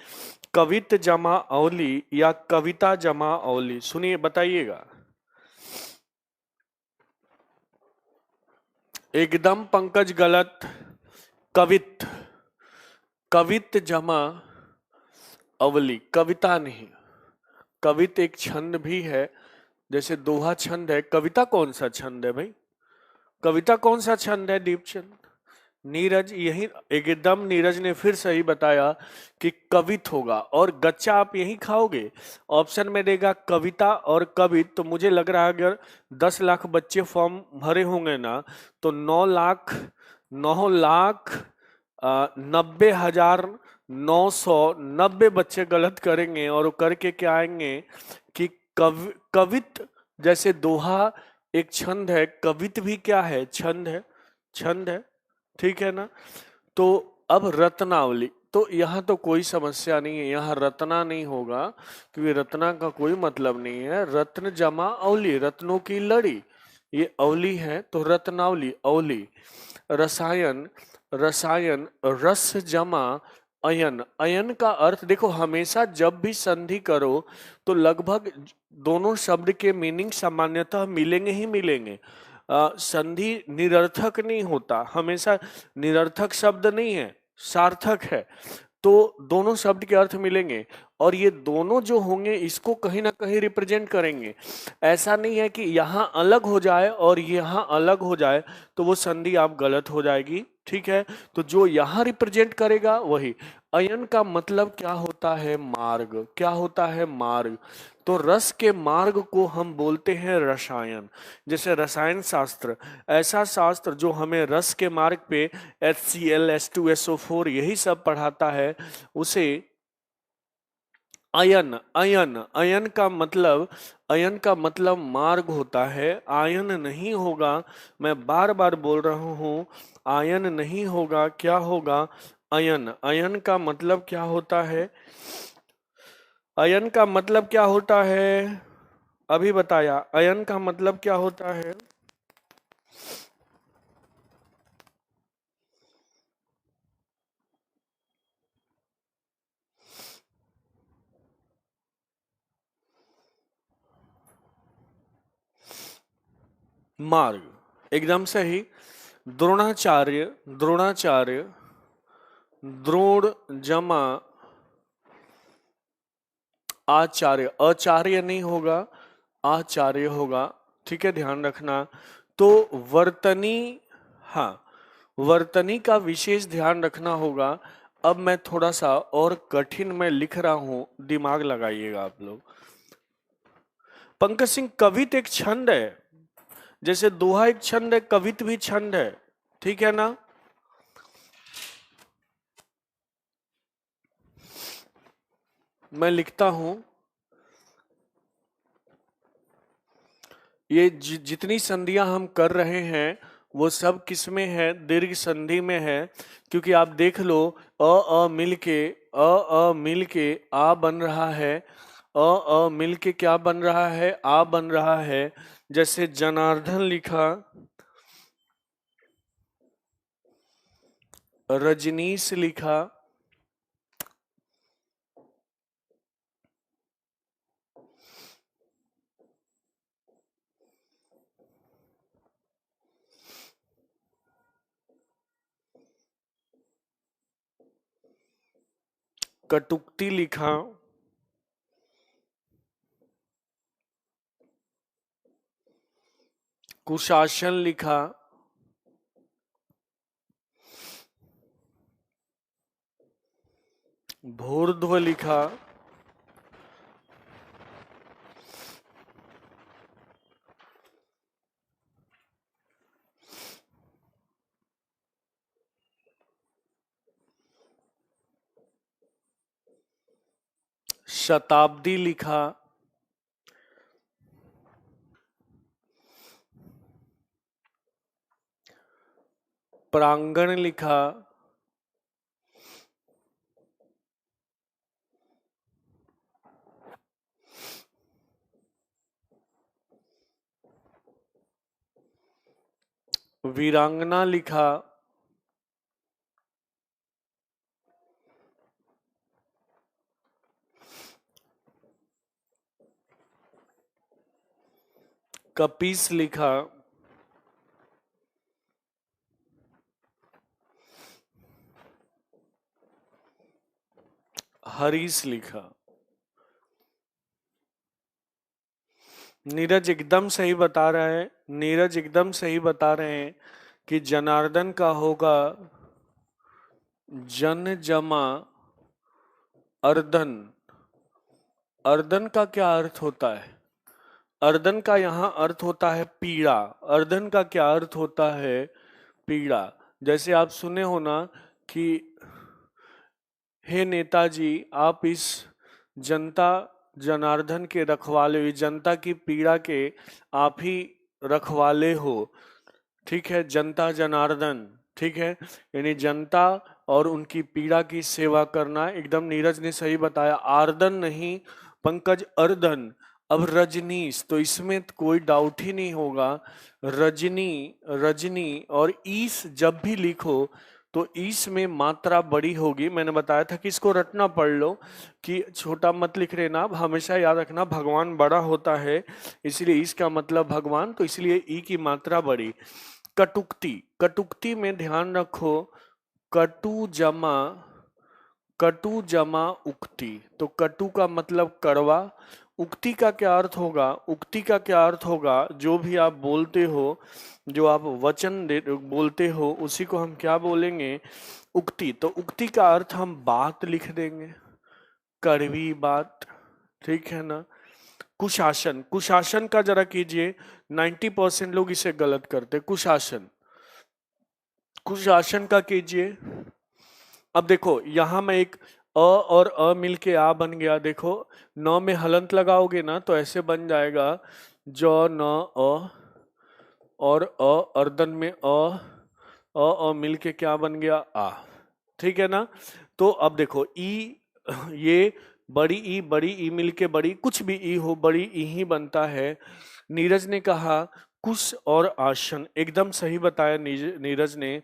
कवित जमा अवली या कविता जमा अवली, सुनिए बताइएगा। एकदम पंकज गलत। कवित, कवित जमा अवली, कविता नहीं। कवित एक छंद भी है, जैसे दोहा छंद है। कविता कौन सा छंद है भाई? कविता कौन सा छंद है दीपचंद? नीरज, यही एकदम नीरज ने फिर सही बताया कि कवित होगा। और गच्चा आप यही खाओगे। ऑप्शन में देगा कविता और कवित, तो मुझे लग रहा है अगर 10 लाख बच्चे फॉर्म भरे होंगे ना, तो 9 लाख 90,990 बच्चे गलत करेंगे। और वो करके क्या आएंगे कि कवित, जैसे दोहा एक छंद है, कवित भी क्या है? छंद है, छंद है। ठीक है ना? तो अब रत्नावली, तो यहाँ तो कोई समस्या नहीं है, यहाँ रत्ना नहीं होगा, क्योंकि रत्ना का कोई मतलब नहीं है। रत्न जमा अवली, रत्नों की लड़ी, ये अवली है, तो रत्नावली अवली। रसायन, रसायन रस जमा अयन। अयन का अर्थ देखो, हमेशा जब भी संधि करो तो लगभग दोनों शब्द के मीनिंग सामान्यतः मिलेंगे ही मिलेंगे। संधि निरर्थक नहीं होता, हमेशा निरर्थक शब्द नहीं है, सार्थक है। तो दोनों शब्द के अर्थ मिलेंगे, और ये दोनों जो होंगे इसको कहीं ना कहीं रिप्रेजेंट करेंगे। ऐसा नहीं है कि यहाँ अलग हो जाए और यहाँ अलग हो जाए तो वो संधि आप गलत हो जाएगी। ठीक है, तो जो यहाँ रिप्रेजेंट करेगा वही। अयन का मतलब क्या होता है? मार्ग। क्या होता है? मार्ग। तो रस के मार्ग को हम बोलते हैं रसायन। जैसे रसायन शास्त्र, ऐसा शास्त्र जो हमें रस के मार्ग पे HCl H2SO4 यही सब पढ़ाता है, उसे अयन, अयन, अयन का मतलब मार्ग होता है। आयन नहीं होगा, मैं बार बार बोल रहा हूं, आयन नहीं होगा। क्या होगा? अयन। अयन का मतलब क्या होता है? अयन का मतलब क्या होता है? अभी बताया, अयन का मतलब क्या होता है? मार्ग, एकदम सही। द्रोणाचार्य, द्रोणाचार्य, द्रोण जमा आचार्य, आचार्य नहीं होगा, आचार्य होगा। ठीक है, ध्यान रखना। तो वर्तनी, हाँ, वर्तनी का विशेष ध्यान रखना होगा। अब मैं थोड़ा सा और कठिन में लिख रहा हूं, दिमाग लगाइएगा आप लोग। पंकज सिंह, कवित एक छंद है, जैसे दोहा एक छंद है, कवित भी छंद है। ठीक है ना? मैं लिखता हूं, ये जितनी संधियां हम कर रहे हैं वो सब किस में है? दीर्घ संधि में है। क्योंकि आप देख लो, मिल के, मिल के आ बन रहा है। मिल के क्या बन रहा है? आ बन रहा है। जैसे जनार्दन लिखा, रजनीश लिखा, कटुक्ति लिखा, कुशासन लिखा, भूर्ध्व लिखा, शताब्दी लिखा, प्रांगण लिखा, वीरांगना लिखा, कपीस लिखा, हरीश लिखा। नीरज एकदम सही बता रहा है, नीरज एकदम सही बता रहे हैं कि जनार्दन का होगा जन जमा अर्दन। अर्दन का क्या अर्थ होता है? अर्दन का यहाँ अर्थ होता है पीड़ा। अर्दन का क्या अर्थ होता है? पीड़ा। जैसे आप सुने हो ना कि हे नेताजी, आप इस जनता जनार्दन के रखवाले, इस जनता की पीड़ा के आप ही रखवाले हो। ठीक है, जनता जनार्दन, ठीक है, यानी जनता और उनकी पीड़ा की सेवा करना। एकदम नीरज ने सही बताया, आर्दन नहीं पंकज, अर्दन। अब रजनीश, तो इसमें कोई डाउट ही नहीं होगा, रजनी, रजनी। और ईस जब भी लिखो तो ईस में मात्रा बड़ी होगी। मैंने बताया था कि इसको रटना पढ़ लो, कि छोटा मत लिख लेना। हमेशा याद रखना भगवान बड़ा होता है, इसलिए इसका मतलब भगवान, तो इसलिए ई की मात्रा बड़ी। कटुक्ति, कटुक्ति में ध्यान रखो, कटु जमा, कटु जमा उक्ति। तो कटु का मतलब कड़वा, उक्ति का क्या अर्थ होगा? उक्ति का क्या अर्थ होगा? जो भी आप बोलते हो, जो आप वचन बोलते हो, उसी को हम क्या बोलेंगे? उक्ति। तो उक्ति का अर्थ हम बात लिख देंगे, कड़वी बात, ठीक है ना। कुशासन, कुशासन का जरा कीजिए, 90% लोग इसे गलत करते। कुशासन, कुशासन का कीजिए। अब देखो यहां मैं एक और मिलके आ बन गया। देखो न में हलंत लगाओगे ना तो ऐसे बन जाएगा, ज न अ, और अर्दन में मिलके क्या बन गया? आ। ठीक है ना। तो अब देखो ई, ये बड़ी ई, बड़ी ई मिलके बड़ी, कुछ भी ई हो, बड़ी ई ही बनता है। नीरज ने कहा कुश और आसन, एकदम सही बताया नीरज ने।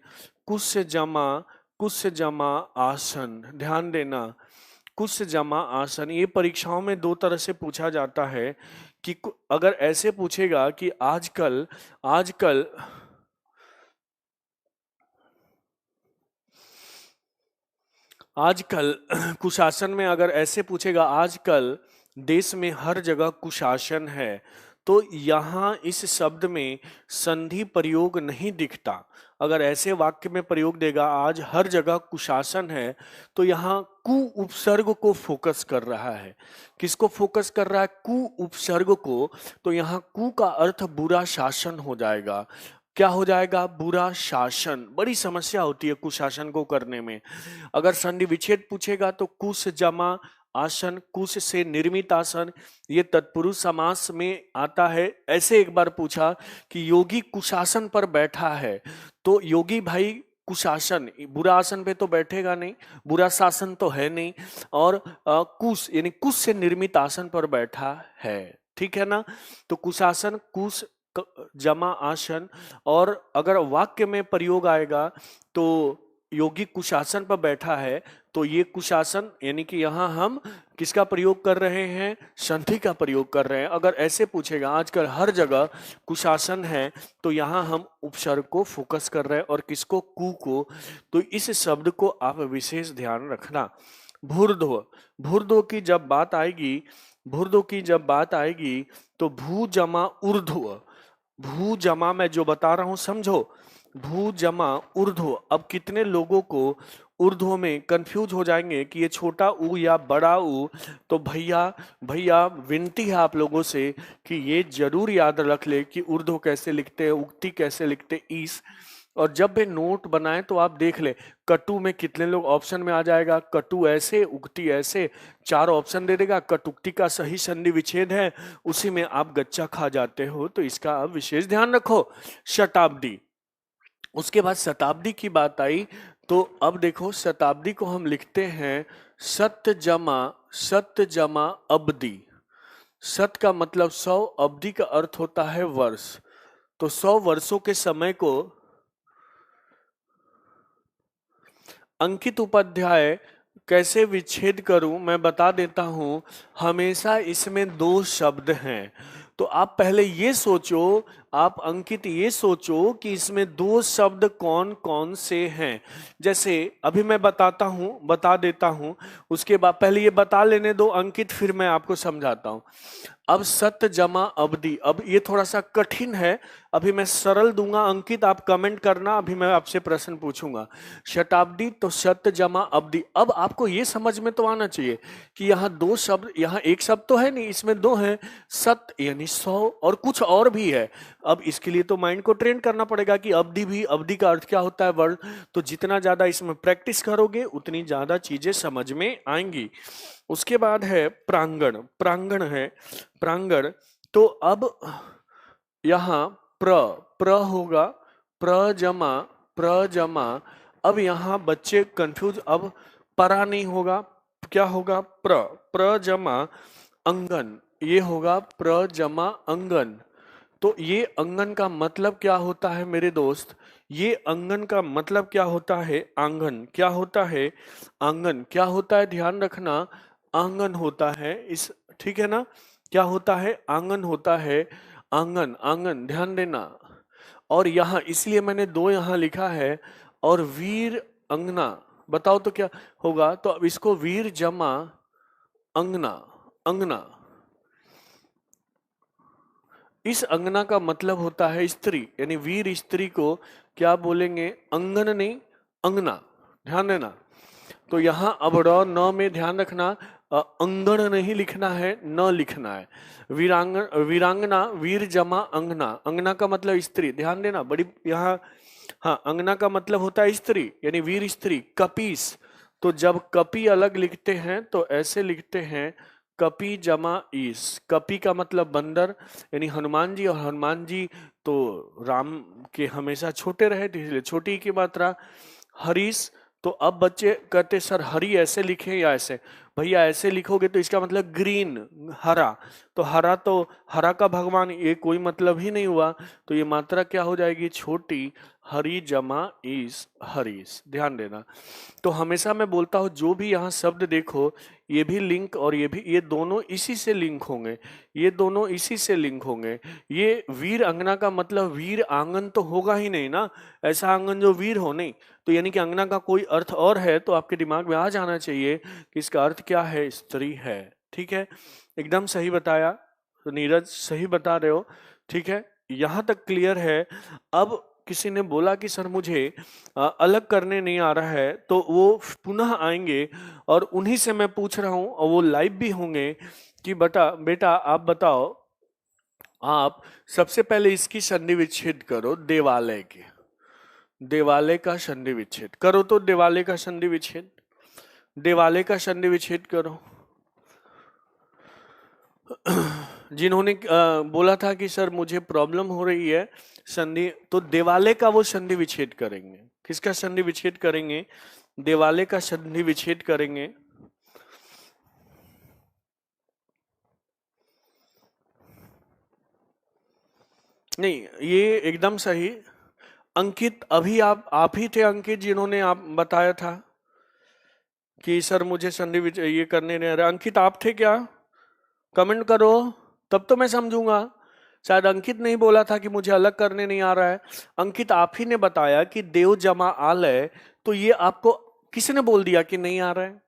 कुश जमा, कुश जमा आसन, ध्यान देना, कुश जमा आसन। ये परीक्षाओं में दो तरह से पूछा जाता है कि अगर ऐसे पूछेगा कि आजकल, आजकल आजकल कुशासन में अगर ऐसे पूछेगा आजकल देश में हर जगह कुशासन है, तो यहाँ इस शब्द में संधि प्रयोग नहीं दिखता। अगर ऐसे वाक्य में प्रयोग देगा आज हर जगह कुशासन है, तो यहाँ कु उपसर्ग को फोकस कर रहा है। किसको फोकस कर रहा है? कु उपसर्ग को। तो यहाँ कु का अर्थ बुरा शासन हो जाएगा। क्या हो जाएगा? बुरा शासन। बड़ी समस्या होती है कुशासन को करने में। अगर संधि विच्छेद पूछेगा तो कुश जमा आसन, कुश से निर्मित आसन, ये तत्पुरुष समास में आता है। ऐसे एक बार पूछा कि योगी कुशासन पर बैठा है, तो योगी भाई कुशासन, बुरा आसन पे तो बैठेगा नहीं, बुरा शासन तो है नहीं, और कुश यानी कुश से निर्मित आसन पर बैठा है। ठीक है ना। तो कुशासन, कुश जमा आसन। और अगर वाक्य में प्रयोग आएगा तो योगी कुशासन पर बैठा है, तो ये कुशासन यानी कि यहां हम किसका प्रयोग कर रहे हैं? संधि का प्रयोग कर रहे हैं। अगर ऐसे पूछेगा आजकल हर जगह कुशासन है, तो यहां हम उपसर्ग को फोकस कर रहे हैं और किसको? कु को। तो इस शब्द को आप विशेष ध्यान रखना। भूर्ध्व, भूर्ध्व की जब बात आएगी, भूर्ध्व की जब बात आएगी तो भू जमा ऊर्ध्व। भू जमा मैं जो बता रहा हूं समझो, भू जमा ऊर्ध्व। अब कितने लोगों को ऊर्ध्व में कंफ्यूज हो जाएंगे कि ये छोटा ऊ या बड़ा ऊ। तो भैया भैया विनती है आप लोगों से कि ये जरूर याद रख ले कि ऊर्ध्व कैसे लिखते हैं, उक्ति कैसे लिखते हैं, ईस। और जब भी नोट बनाए तो आप देख ले कटु में कितने लोग ऑप्शन में आ जाएगा, कटु ऐसे उक्ति ऐसे, चार ऑप्शन दे देगा, कटुक्ति का सही संधि विच्छेद है, उसी में आप गच्चा खा जाते हो। तो इसका आप विशेष ध्यान रखो। शताब्दी, उसके बाद शताब्दी की बात आई तो अब देखो शताब्दी को हम लिखते हैं सत्य जमा अब्दी। सत का मतलब 100, अवधि का अर्थ होता है वर्ष। तो 100 वर्षों के समय को अंकित उपाध्याय कैसे विच्छेद करूं मैं बता देता हूं। हमेशा इसमें दो शब्द हैं, तो आप पहले ये सोचो, आप अंकित ये सोचो कि इसमें दो शब्द कौन कौन से हैं। जैसे अभी मैं बता देता हूं, उसके बाद पहले ये बता लेने दो अंकित, फिर मैं आपको समझाता हूं। अब सत्य जमा अवधि, अब ये थोड़ा सा कठिन है, अभी मैं सरल दूंगा अंकित, आप कमेंट करना, अभी मैं आपसे प्रश्न पूछूंगा। शताब्दी तो सत्य जमा अवधि। अब आपको ये समझ में तो आना चाहिए कि यहाँ दो शब्द, यहाँ एक शब्द तो है नहीं, इसमें दो हैं, सत्य यानी 100 और कुछ और भी है। अब इसके लिए तो माइंड को ट्रेन करना पड़ेगा कि अवधि भी, अवधि का अर्थ क्या होता है वर्ड। तो जितना ज्यादा इसमें प्रैक्टिस करोगे उतनी ज्यादा चीजें समझ में आएंगी। उसके बाद है प्रांगण, प्रांगण है प्रांगण। तो अब यहाँ प्र होगा, प्र जमा। अब यहाँ बच्चे कंफ्यूज, अब परा नहीं होगा, क्या होगा प्र जमा अंगन, ये होगा प्र जमा अंगन। तो ये अंगन का मतलब क्या होता है मेरे दोस्त, ये अंगन का मतलब क्या होता है, आंगन क्या होता है, आंगन क्या होता है, ध्यान रखना, आंगन होता है इस, ठीक है ना, क्या होता है, आंगन होता है, आंगन आंगन ध्यान देना। और यहाँ इसलिए मैंने दो यहाँ लिखा है। और वीर अंगना, बताओ तो क्या होगा, तो अब इसको वीर जमा अंगना, अंगना। इस अंगना का मतलब होता है स्त्री, यानी वीर स्त्री को क्या बोलेंगे, अंगन नहीं अंगना, ध्यान देना। तो यहाँ अब र न में ध्यान रखना, अंगन नहीं लिखना है, न लिखना है। वीरांगना, वीर जमा अंगना, अंगना का मतलब स्त्री, ध्यान देना बड़ी यहाँ। हाँ, अंगना का मतलब होता है स्त्री, यानी वीर स्त्री। कपीस, तो जब कपी अलग लिखते हैं तो ऐसे लिखते हैं, कपी जमा ईस। कपी का मतलब बंदर, यानी हनुमान जी, और हनुमान जी तो राम के हमेशा छोटे रहे, इसलिए छोटी की मात्रा। हरीश, तो अब बच्चे कहते सर हरी ऐसे लिखे या ऐसे, भैया ऐसे लिखोगे तो इसका मतलब ग्रीन, हरा। तो हरा का भगवान, ये कोई मतलब ही नहीं हुआ, तो ये मात्रा क्या हो जाएगी, छोटी, हरी जमा ईस, हरीश, ध्यान देना। तो हमेशा मैं बोलता हूँ जो भी यहाँ शब्द देखो, ये भी लिंक और ये भी, ये दोनों इसी से लिंक होंगे, ये दोनों इसी से लिंक होंगे। ये वीर अंगना का मतलब वीर आंगन तो होगा ही नहीं ना, ऐसा आंगन जो वीर हो नहीं। तो यानी कि अंगना का कोई अर्थ और है, तो आपके दिमाग में आ जाना चाहिए कि इसका अर्थ क्या है, स्त्री है। ठीक है, एकदम सही बताया, तो नीरज सही बता रहे हो, ठीक है, यहां तक क्लियर है। अब किसी ने बोला कि सर मुझे अलग करने नहीं आ रहा है, तो वो पुनः आएंगे और उन्हीं से मैं पूछ रहा हूं, और वो लाइव भी होंगे कि बेटा आप बताओ, आप सबसे पहले इसकी संधि विच्छेद करो, देवालय के, देवालय का संधि विच्छेद करो, तो देवालय का संधि विच्छेद, देवालय का संधि विच्छेद करो। जिन्होंने बोला था कि सर मुझे प्रॉब्लम हो रही है संधि, तो देवालय का वो संधि विच्छेद करेंगे। किसका संधि विच्छेद करेंगे, देवालय का संधि विच्छेद करेंगे। नहीं, ये एकदम सही अंकित, अभी आप ही थे अंकित जिन्होंने आप बताया था कि सर मुझे संधि ये करने नहीं आ रहा। अंकित आप थे क्या, कमेंट करो तब तो मैं समझूंगा। शायद अंकित नहीं बोला था कि मुझे अलग करने नहीं आ रहा है, अंकित आप ही ने बताया कि देव जमा आलय, तो ये आपको किसने बोल दिया कि नहीं आ रहा है।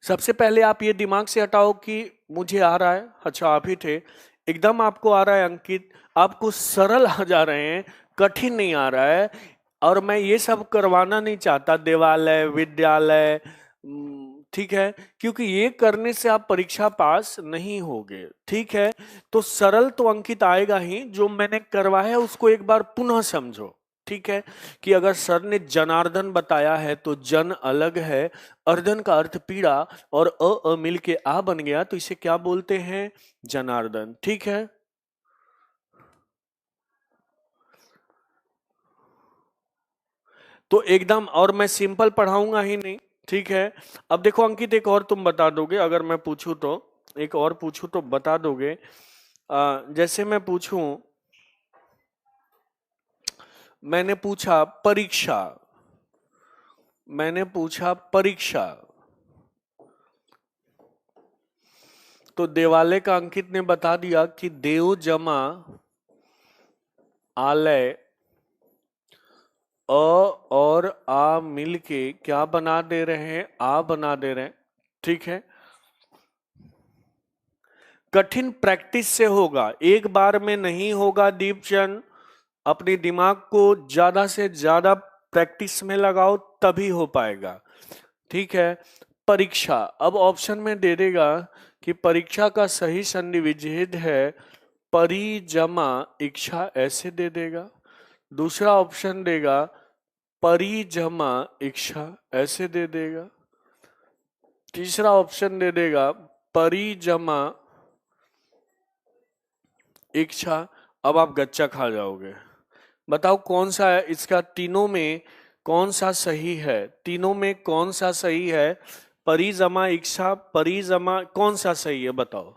सबसे पहले आप ये दिमाग से हटाओ कि मुझे आ रहा है, अच्छा आप ही थे। एकदम आपको आ रहा है अंकित, आपको सरल आ जा रहे हैं, कठिन नहीं आ रहा है। और मैं ये सब करवाना नहीं चाहता, देवालय विद्यालय, ठीक है, क्योंकि ये करने से आप परीक्षा पास नहीं होगे, ठीक है। तो सरल तो अंकित आएगा ही, जो मैंने करवाया है उसको एक बार पुनः समझो, ठीक है। कि अगर सर ने जनार्दन बताया है तो जन अलग है, अर्धन का अर्थ पीड़ा, और अ मिल के आ बन गया, तो इसे क्या बोलते हैं, जनार्दन, ठीक है। तो एकदम, और मैं सिंपल पढ़ाऊंगा ही नहीं, ठीक है। अब देखो अंकित, एक और तुम बता दोगे अगर मैं पूछूं तो, एक और पूछूं तो बता दोगे। जैसे मैं पूछूं, मैंने पूछा परीक्षा, मैंने पूछा परीक्षा, तो देवालय का अंकित ने बता दिया कि देव जमा आलय, अ और आ मिलके क्या बना दे रहे हैं, आ बना दे रहे हैं, ठीक है। कठिन प्रैक्टिस से होगा, एक बार में नहीं होगा दीपचंद। अपने दिमाग को ज्यादा से ज्यादा प्रैक्टिस में लगाओ, तभी हो पाएगा, ठीक है। परीक्षा, अब ऑप्शन में दे देगा कि परीक्षा का सही संधि विच्छेद है परिजमा इच्छा, ऐसे दे देगा। दूसरा ऑप्शन देगा परिजमा इच्छा, ऐसे दे देगा। तीसरा ऑप्शन दे देगा परिजमा इच्छा। अब आप गच्चा खा जाओगे, बताओ कौन सा है इसका, तीनों में कौन सा सही है, तीनों में कौन सा सही है, परिजमा इच्छा परिजमा, कौन सा सही है बताओ।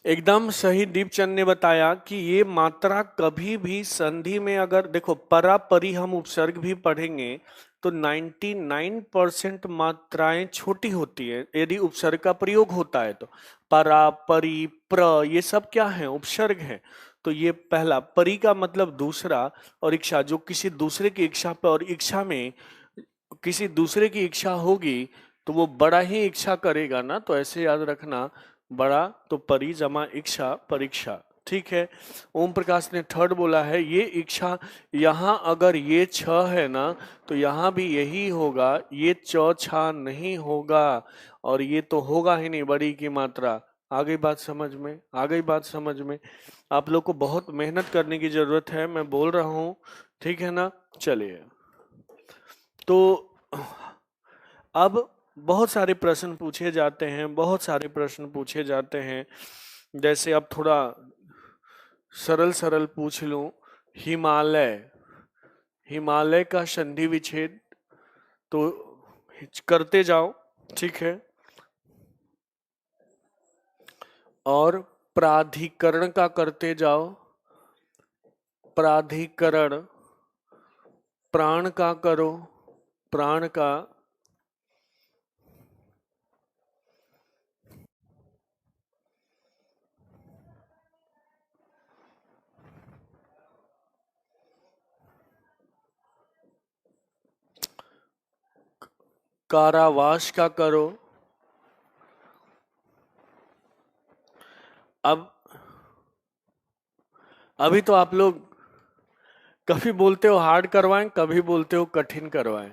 एकदम सही दीपचंद ने बताया कि ये मात्रा कभी भी संधि में, अगर देखो परा परी हम उपसर्ग भी पढ़ेंगे तो 99% मात्राएं छोटी होती है यदि उपसर्ग का प्रयोग होता है तो। परा परी प्र ये सब क्या है, उपसर्ग है। तो ये पहला, परी का मतलब दूसरा, और इच्छा जो किसी दूसरे की इच्छा पर, और इच्छा में किसी दूसरे की इच्छा होगी तो वो बड़ा ही इच्छा करेगा ना, तो ऐसे याद रखना, बड़ा तो परी जमा इच्छा परीक्षा, ठीक है। ओम प्रकाश ने थर्ड बोला है, ये इच्छा, यहाँ अगर ये छ है ना तो यहाँ भी यही होगा, ये च छा नहीं होगा, और ये तो होगा ही नहीं, बड़ी की मात्रा। आ गई बात समझ में, आ गई बात समझ में। आप लोग को बहुत मेहनत करने की जरूरत है, मैं बोल रहा हूँ, ठीक है ना। चलिए, तो अब बहुत सारे प्रश्न पूछे जाते हैं, बहुत सारे प्रश्न पूछे जाते हैं। जैसे अब थोड़ा सरल सरल पूछ लूं, हिमालय, हिमालय का संधि विच्छेद तो करते जाओ, ठीक है। और प्राधिकरण का करते जाओ, प्राधिकरण, प्राण का करो, प्राण का, कारावास का करो। अब अभी तो आप लोग कभी बोलते हो हार्ड करवाएं, कभी बोलते हो कठिन करवाएं।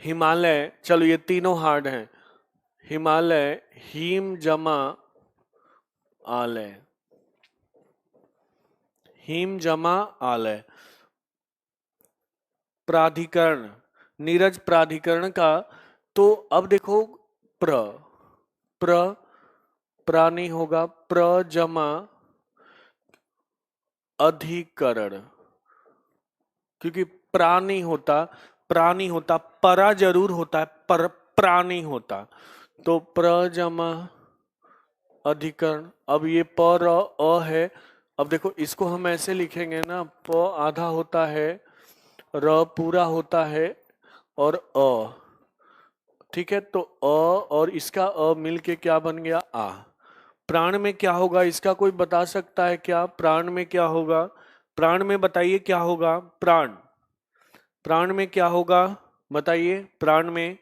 हिमालय, चलो ये तीनों हार्ड हैं। हिमालय, हिम जमा आलय, हिम जमा आलय। प्राधिकरण, नीरज प्राधिकरण का, तो अब देखो प्र, प्र, प्रा नहीं होगा, प्र जमा अधिकरण, क्योंकि प्रा नहीं होता, प्रा नहीं होता, परा जरूर होता है, पर प्रा नहीं होता, तो प्र जमा अधिकरण। अब ये पर अ है, अब देखो इसको हम ऐसे लिखेंगे ना, प आधा होता है, र पूरा होता है, और अ, ठीक है। तो अ और इसका अ मिलके क्या बन गया, आ। प्राण में क्या होगा, इसका कोई बता सकता है क्या, प्राण में क्या होगा, प्राण में बताइए क्या होगा, प्राण, प्राण में क्या होगा बताइए? प्राण में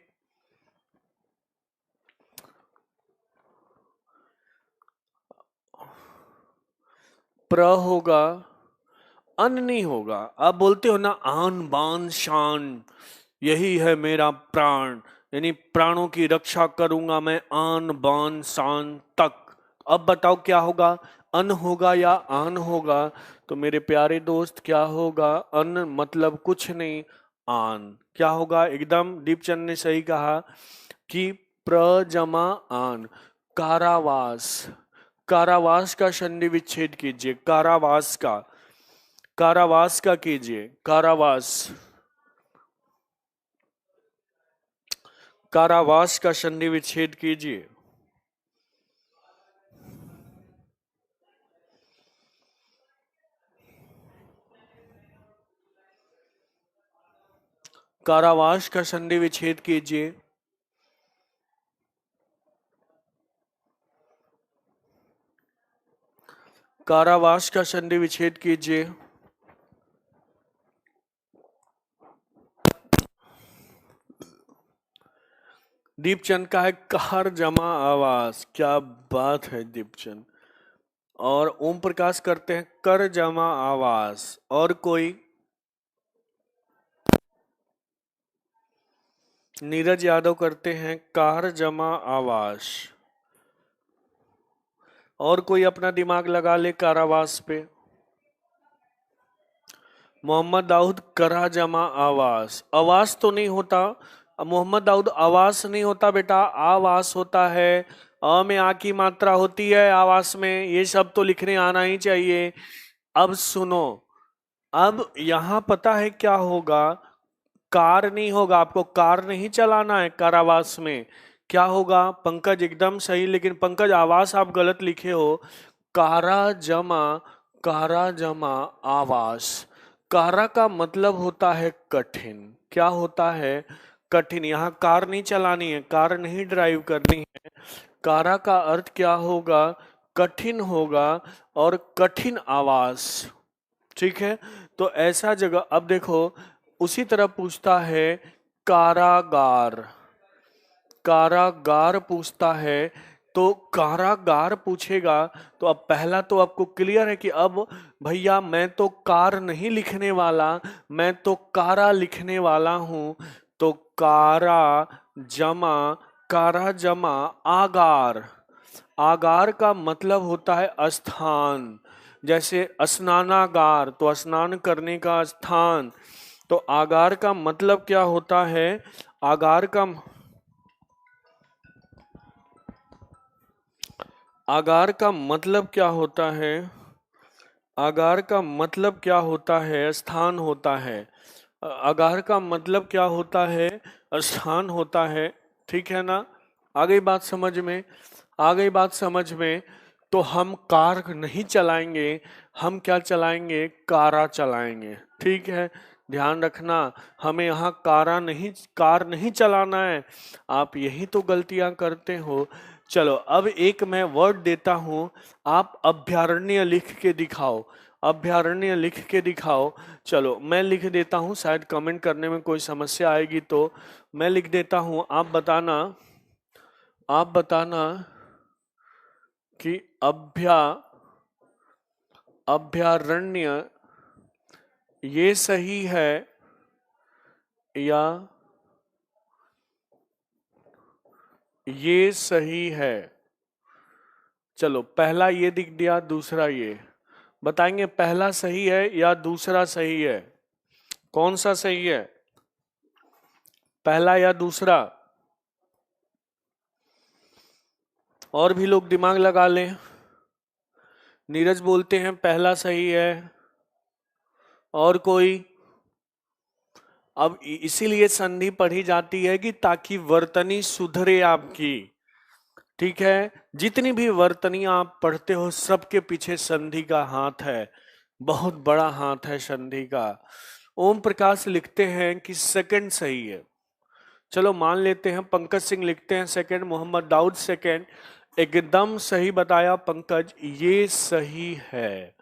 प्र होगा, अन नहीं होगा। आप बोलते हो ना आन बान शान, यही है मेरा प्राण, यानी प्राणों की रक्षा करूंगा मैं आन बान शान तक। अब बताओ क्या होगा? अन होगा या आन होगा? तो मेरे प्यारे दोस्त क्या होगा? अन मतलब कुछ नहीं, आन। क्या होगा? एकदम दीपचंद ने सही कहा कि प्र जमा आन, कारावास। कारावास का संधि विच्छेद कीजिए, कारावास का, कारावास का कीजिए, कारावास, कारावास का संधि विच्छेद कीजिए। कारावास का संधि विच्छेद कीजिए। कारावास का संधि विच्छेद कीजिए। दीपचंद का है कार जमा आवास, क्या बात है दीपचंद। और ओम प्रकाश करते हैं कर जमा आवास। और कोई? नीरज यादव करते हैं कार जमा आवास। और कोई अपना दिमाग लगा ले कारावास पे? मोहम्मद दाऊद करा जमा आवास, आवास तो नहीं होता मोहम्मद दाऊद, आवास नहीं होता बेटा, आवास होता है। अ में आ की मात्रा होती है आवास में, ये सब तो लिखने आना ही चाहिए। अब सुनो, अब यहां पता है क्या होगा? कार नहीं होगा, आपको कार नहीं चलाना है कारावास में। क्या होगा? पंकज एकदम सही, लेकिन पंकज आवास आप गलत लिखे हो। कारा जमा, कारा जमा आवास। कारा का मतलब होता है कठिन। क्या होता है? कठिन। यहाँ कार नहीं चलानी है, कार नहीं ड्राइव करनी है। कारा का अर्थ क्या होगा? कठिन होगा, और कठिन आवास। ठीक है, तो ऐसा जगह। अब देखो, उसी तरह पूछता है कारागार, कारागार पूछता है। तो कारागार पूछेगा तो अब पहला तो आपको क्लियर है कि अब भैया मैं तो कार नहीं लिखने वाला, मैं तो कारा लिखने वाला हूं। तो कारा जमा, कारा जमा आगार। आगार का मतलब होता है स्थान, जैसे स्नानागार तो स्नान करने का स्थान। तो आगार का मतलब क्या होता है? आगार का, आगार का मतलब क्या होता है? आगार का मतलब क्या होता है? स्थान होता है। आगार का मतलब क्या होता है? स्थान होता है। ठीक है ना? आ गई बात समझ में? आ गई बात समझ में? तो हम कार नहीं चलाएंगे, हम क्या चलाएंगे? कारा चलाएंगे। ठीक है, ध्यान रखना, हमें यहाँ कार नहीं चलाना है। आप यही तो गलतियां करते हो। चलो अब एक मैं वर्ड देता हूं, आप अभयारण्य लिख के दिखाओ, अभयारण्य लिख के दिखाओ। चलो मैं लिख देता हूं, शायद कमेंट करने में कोई समस्या आएगी तो मैं लिख देता हूं, आप बताना, आप बताना कि अभयारण्य ये सही है या ये सही है। चलो पहला ये दिख दिया, दूसरा ये बताएंगे, पहला सही है या दूसरा सही है? कौन सा सही है, पहला या दूसरा? और भी लोग दिमाग लगा लें। नीरज बोलते हैं पहला सही है। और कोई? अब इसीलिए संधि पढ़ी जाती है कि ताकि वर्तनी सुधरे आपकी। ठीक है, जितनी भी वर्तनी आप पढ़ते हो सबके पीछे संधि का हाथ है, बहुत बड़ा हाथ है संधि का। ओम प्रकाश लिखते हैं कि सेकंड सही है। चलो मान लेते हैं, पंकज सिंह लिखते हैं सेकंड, मोहम्मद दाऊद सेकंड। एकदम सही बताया पंकज, ये सही है,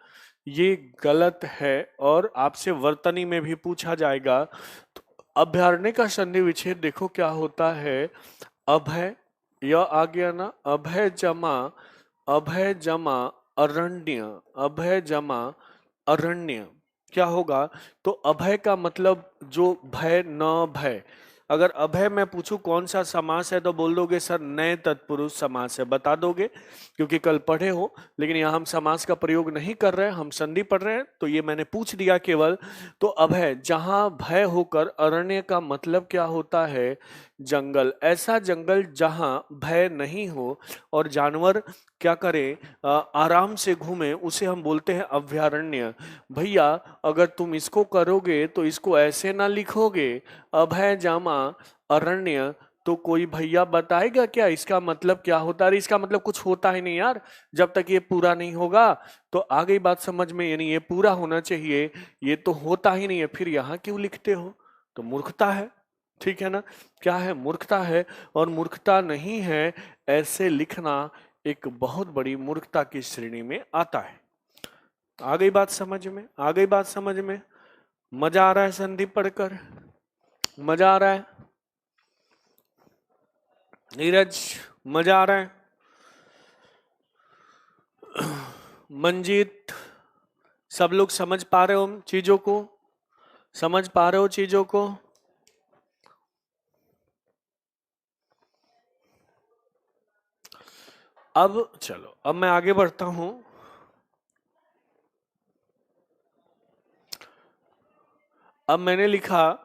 ये गलत है। और आपसे वर्तनी में भी पूछा जाएगा तो अभ्यारण्य का संधि विच्छेद देखो क्या होता है। अभय, यह आ गया ना, अभय जमा अरण्य, अभय जमा अरण्य क्या होगा। तो अभय का मतलब जो भय न भय। अगर अभय मैं पूछूं कौन सा समास है तो बोल दोगे सर नए तत्पुरुष समास है, बता दोगे क्योंकि कल पढ़े हो। लेकिन यहाँ हम समास का प्रयोग नहीं कर रहे हैं, हम संधि पढ़ रहे हैं, तो ये मैंने पूछ दिया केवल। तो अभय जहां भय होकर, अरण्य का मतलब क्या होता है, जंगल। ऐसा जंगल जहां भय नहीं हो और जानवर क्या करे, आराम से घूमे, उसे हम बोलते हैं अभयारण्य। भैया अगर तुम इसको करोगे तो इसको ऐसे ना लिखोगे अभय जामा अरण्य, तो कोई भैया बताएगा क्या इसका मतलब क्या होता है। अरे इसका मतलब कुछ होता ही नहीं यार, जब तक ये पूरा नहीं होगा। तो आ गई बात समझ में, यानी ये पूरा होना चाहिए, ये तो होता ही नहीं है, फिर यहाँ क्यों लिखते हो। तो मूर्खता है, ठीक है ना। क्या है, मूर्खता है। और मूर्खता नहीं है ऐसे लिखना एक बहुत बड़ी मूर्खता की श्रेणी में आता है। आ गई बात समझ में, आ गई बात समझ में। मजा आ रहा है संधि पढ़कर, मजा आ रहा है नीरज, मजा आ रहा है मंजीत, सब लोग समझ पा रहे हो चीजों को, समझ पा रहे हो चीजों को। अब चलो, अब मैं आगे बढ़ता हूं। अब मैंने लिखा,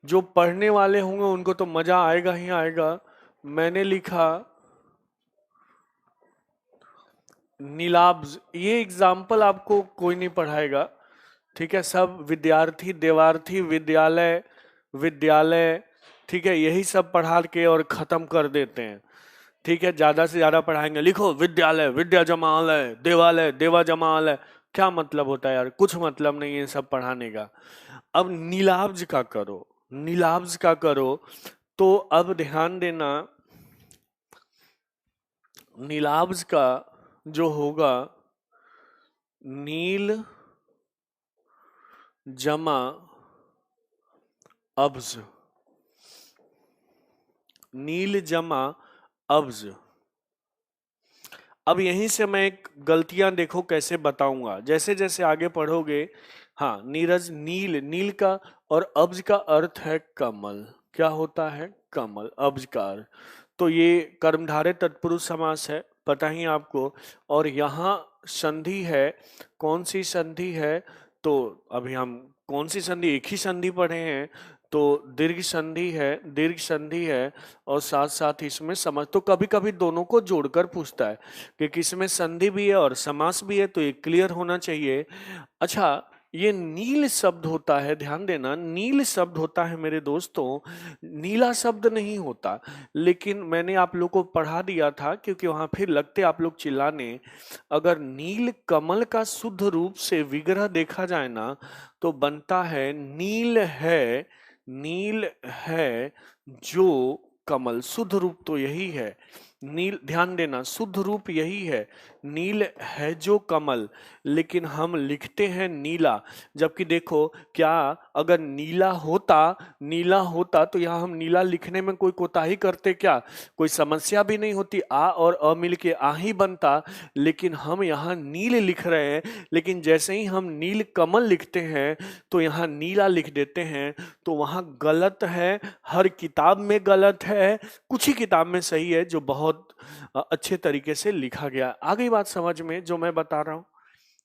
जो पढ़ने वाले होंगे उनको तो मजा आएगा ही आएगा। मैंने लिखा नीलाब्ज। ये एग्जाम्पल आपको कोई नहीं पढ़ाएगा, ठीक है। सब विद्यार्थी देवार्थी विद्यालय विद्यालय, ठीक है, यही सब पढ़ा के और खत्म कर देते हैं, ठीक है। ज्यादा से ज्यादा पढ़ाएंगे, लिखो विद्यालय विद्या जमालय देवालय देवा जमालय। क्या मतलब होता है यार, कुछ मतलब नहीं है सब पढ़ाने का। अब नीलाब्ज का करो, नीलाब्ज का करो। तो अब ध्यान देना, नीलाब्ज का जो होगा, नील जमा अब्ज, नील जमा अब्ज। अब यहीं से मैं एक गलतियां देखो कैसे बताऊंगा, जैसे जैसे आगे पढ़ोगे। हाँ नीरज, नील, नील का और अब्ज का अर्थ है कमल। क्या होता है, कमल, अब्ज का अर्थ। तो ये कर्मधारय तत्पुरुष समास है, पता ही आपको। और यहाँ संधि है, कौन सी संधि है, तो अभी हम कौन सी संधि, एक ही संधि पढ़े हैं, तो दीर्घ संधि है, दीर्घ संधि है। और साथ साथ इसमें समझ, तो कभी कभी दोनों को जोड़कर पूछता है कि किसमें संधि भी है और समास भी है, तो ये क्लियर होना चाहिए। अच्छा, ये नील शब्द होता है, ध्यान देना, नील शब्द होता है मेरे दोस्तों, नीला शब्द नहीं होता। लेकिन मैंने आप लोग को पढ़ा दिया था, क्योंकि वहां फिर लगते आप लोग चिल्लाने। अगर नील कमल का शुद्ध रूप से विग्रह देखा जाए ना, तो बनता है नील है, नील है जो कमल। शुद्ध रूप तो यही है, नील, ध्यान देना, शुद्ध रूप यही है, नील है जो कमल। लेकिन हम लिखते हैं नीला, जबकि देखो क्या, अगर नीला होता, नीला होता तो यहाँ हम नीला लिखने में कोई कोताही करते क्या, कोई समस्या भी नहीं होती, आ और अ मिल के आ ही बनता। लेकिन हम यहाँ नील लिख रहे हैं, लेकिन जैसे ही हम नील कमल लिखते हैं तो यहाँ नीला लिख देते हैं। तो वहाँ गलत है, हर किताब में गलत है, कुछ ही किताब में सही है, जो बहुत अच्छे तरीके से लिखा गया। आ गई बात समझ में जो मैं बता रहा हूँ,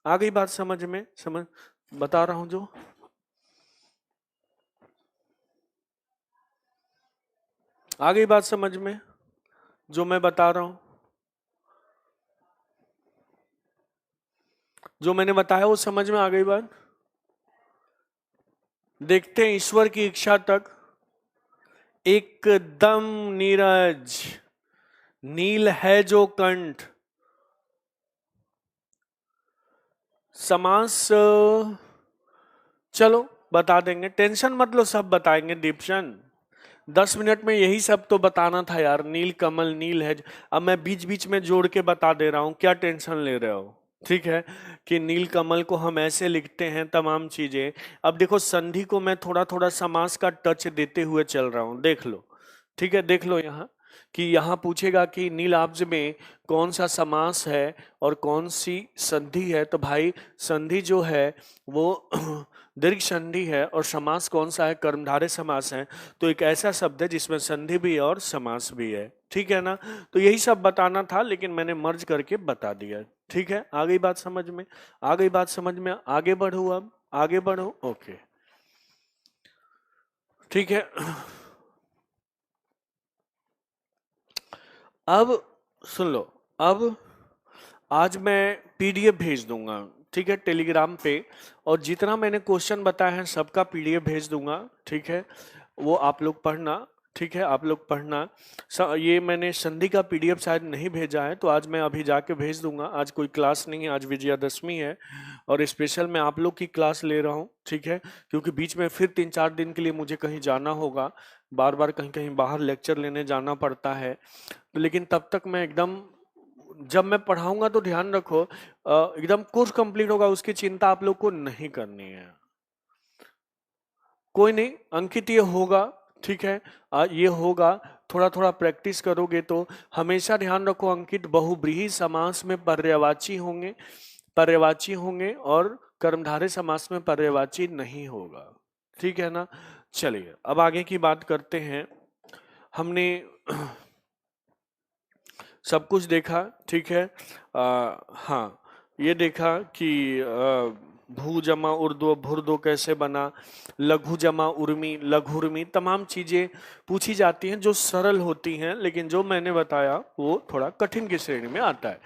आ गई बात समझ में, समझ बता रहा हूं जो। आ गई बात समझ में जो मैं बता रहा हूं, जो मैंने बताया वो समझ में आ गई बात। देखते हैं ईश्वर की इच्छा तक। एकदम नीरज, नील है जो कंठ। समास चलो बता देंगे, टेंशन मत लो, सब बताएंगे दीपशन। 10 मिनट में यही सब तो बताना था यार, नील कमल, नील है। अब मैं बीच बीच में जोड़ के बता दे रहा हूं, क्या टेंशन ले रहे हो। ठीक है, कि नील कमल को हम ऐसे लिखते हैं, तमाम चीजें। अब देखो संधि को मैं थोड़ा थोड़ा समास का टच देते हुए चल रहा हूं, देख लो। ठीक है, देख लो यहाँ, कि यहाँ पूछेगा कि नीलाब्ज में कौन सा समास है और कौन सी संधि है, तो भाई संधि जो है वो दीर्घ संधि है, और समास कौन सा है, कर्मधारय समास है। तो एक ऐसा शब्द है जिसमें संधि भी है और समास भी है, ठीक है ना। तो यही सब बताना था, लेकिन मैंने मर्ज करके बता दिया। ठीक है, आ गई बात समझ में, आ गई बात समझ में। आगे बढ़ू, अब आगे बढ़ू, ओके, ठीक है। अब सुन लो, अब आज मैं पीडीएफ भेज दूंगा, ठीक है, टेलीग्राम पे। और जितना मैंने क्वेश्चन बताया है सबका पीडीएफ भेज दूंगा, ठीक है। वो आप लोग पढ़ना, ठीक है, आप लोग पढ़ना। ये मैंने संधि का पीडीएफ शायद नहीं भेजा है, तो आज मैं अभी जाके भेज दूंगा। आज कोई क्लास नहीं है, आज विजयादशमी है, और स्पेशल मैं आप लोग की क्लास ले रहा हूँ, ठीक है। क्योंकि बीच में फिर 3-4 दिन के लिए मुझे कहीं जाना होगा, बार बार कहीं कहीं बाहर लेक्चर लेने जाना पड़ता है। लेकिन तब तक मैं एकदम, जब मैं पढ़ाऊंगा तो ध्यान रखो, एकदम कोर्स कंप्लीट होगा, उसकी चिंता आप लोग को नहीं करनी है। कोई नहीं, अंकित ये होगा, ठीक है, ये होगा। थोड़ा थोड़ा प्रैक्टिस करोगे तो। हमेशा ध्यान रखो अंकित, बहुब्रीहि समास में पर्यायवाची होंगे, पर्यायवाची होंगे, और कर्मधारय समास में पर्यायवाची नहीं होगा, ठीक है ना। चलिए अब आगे की बात करते हैं। हमने सब कुछ देखा, ठीक है। हाँ, ये देखा कि भू जमा उर्दू भुर्दो कैसे बना, लघु जमा उर्मी लघुर्मी, तमाम चीजें पूछी जाती हैं जो सरल होती हैं, लेकिन जो मैंने बताया वो थोड़ा कठिन की श्रेणी में आता है।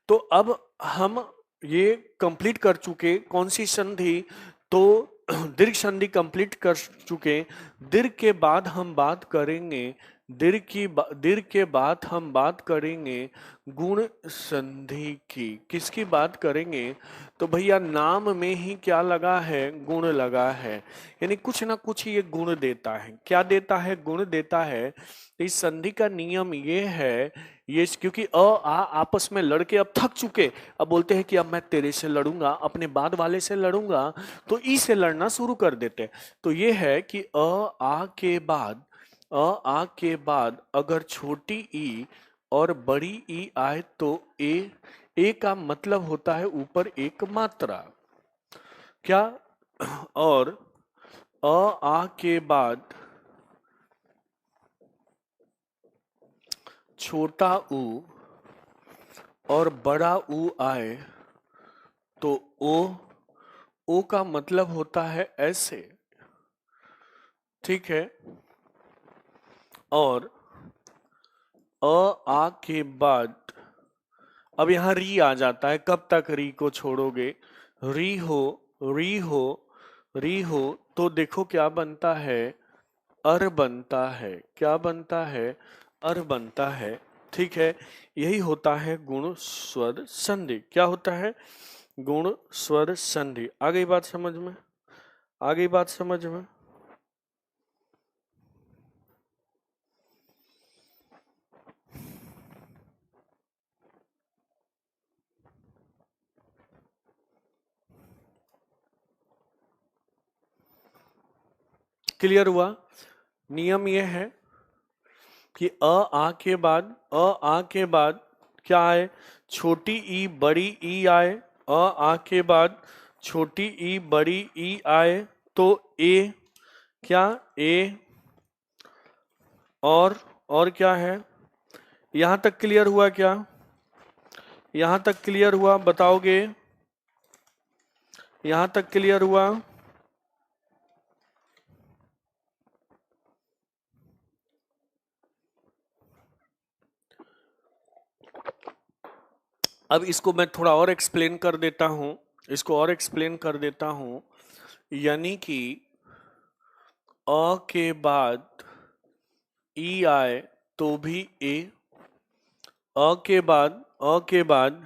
तो अब हम ये कंप्लीट कर चुके कौन सी संधि, तो दीर्घ संधि कंप्लीट कर चुके। दीर्घ के बाद हम बात करेंगे, दीर्घ के बाद हम बात करेंगे गुण संधि की। किसकी बात करेंगे, तो भैया नाम में ही क्या लगा है, गुण लगा है। यानी कुछ ना कुछ ये गुण देता है। क्या देता है, गुण देता है। इस संधि का नियम ये है, ये क्योंकि आ आपस में लड़के अब थक चुके, अब बोलते हैं कि अब मैं तेरे से लड़ूंगा, अपने बाद वाले से लड़ूंगा, तो ई से लड़ना शुरू कर देते। तो ये है कि आ के बाद, आ के बाद अगर छोटी ई और बड़ी ई आए तो ए का मतलब होता है ऊपर एक मात्रा। क्या, और आ के बाद छोटा ऊ और बड़ा ऊ आए तो ओ का मतलब होता है ऐसे, ठीक है। और आ के बाद अब यहाँ री आ जाता है, कब तक री को छोड़ोगे, री हो, री हो, री हो, तो देखो क्या बनता है, अर बनता है। क्या बनता है, अर बनता है, ठीक है। यही होता है गुण स्वर संधि। क्या होता है, गुण स्वर संधि। आ गई बात समझ में, आ गई बात समझ में। क्लियर हुआ। नियम यह है कि आ के बाद, आ के बाद क्या आए, छोटी ई बड़ी ई आए। आ के बाद छोटी ई बड़ी ई आए तो ए, क्या, ए, और क्या है, यहां तक क्लियर हुआ क्या, यहां तक क्लियर हुआ, बताओगे, यहां तक क्लियर हुआ। अब इसको मैं थोड़ा और एक्सप्लेन कर देता हूं, इसको और एक्सप्लेन कर देता हूं। यानी कि अ के बाद ई आए तो भी ए, अ के बाद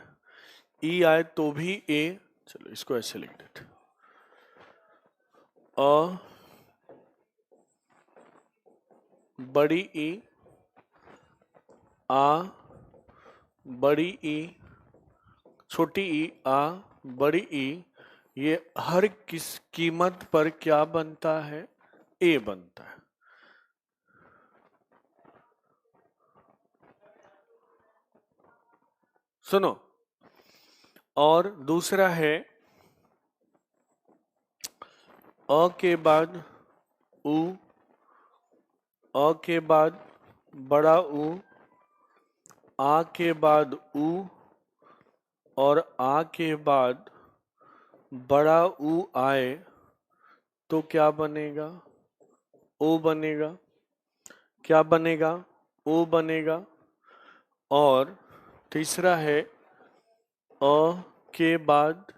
ई आए तो भी ए। चलो इसको ऐसे लिख देते, अ बड़ी ई, आ बड़ी ई, छोटी ई आ, बड़ी ई, ये हर किस कीमत पर क्या बनता है? ए बनता है। सुनो, और दूसरा है अ के बाद उ, अ के बाद बड़ा ऊ, आ के बाद ऊ, और आ के बाद बड़ा ऊ आए तो क्या बनेगा? ओ बनेगा। क्या बनेगा? ओ बनेगा। और तीसरा है अ के बाद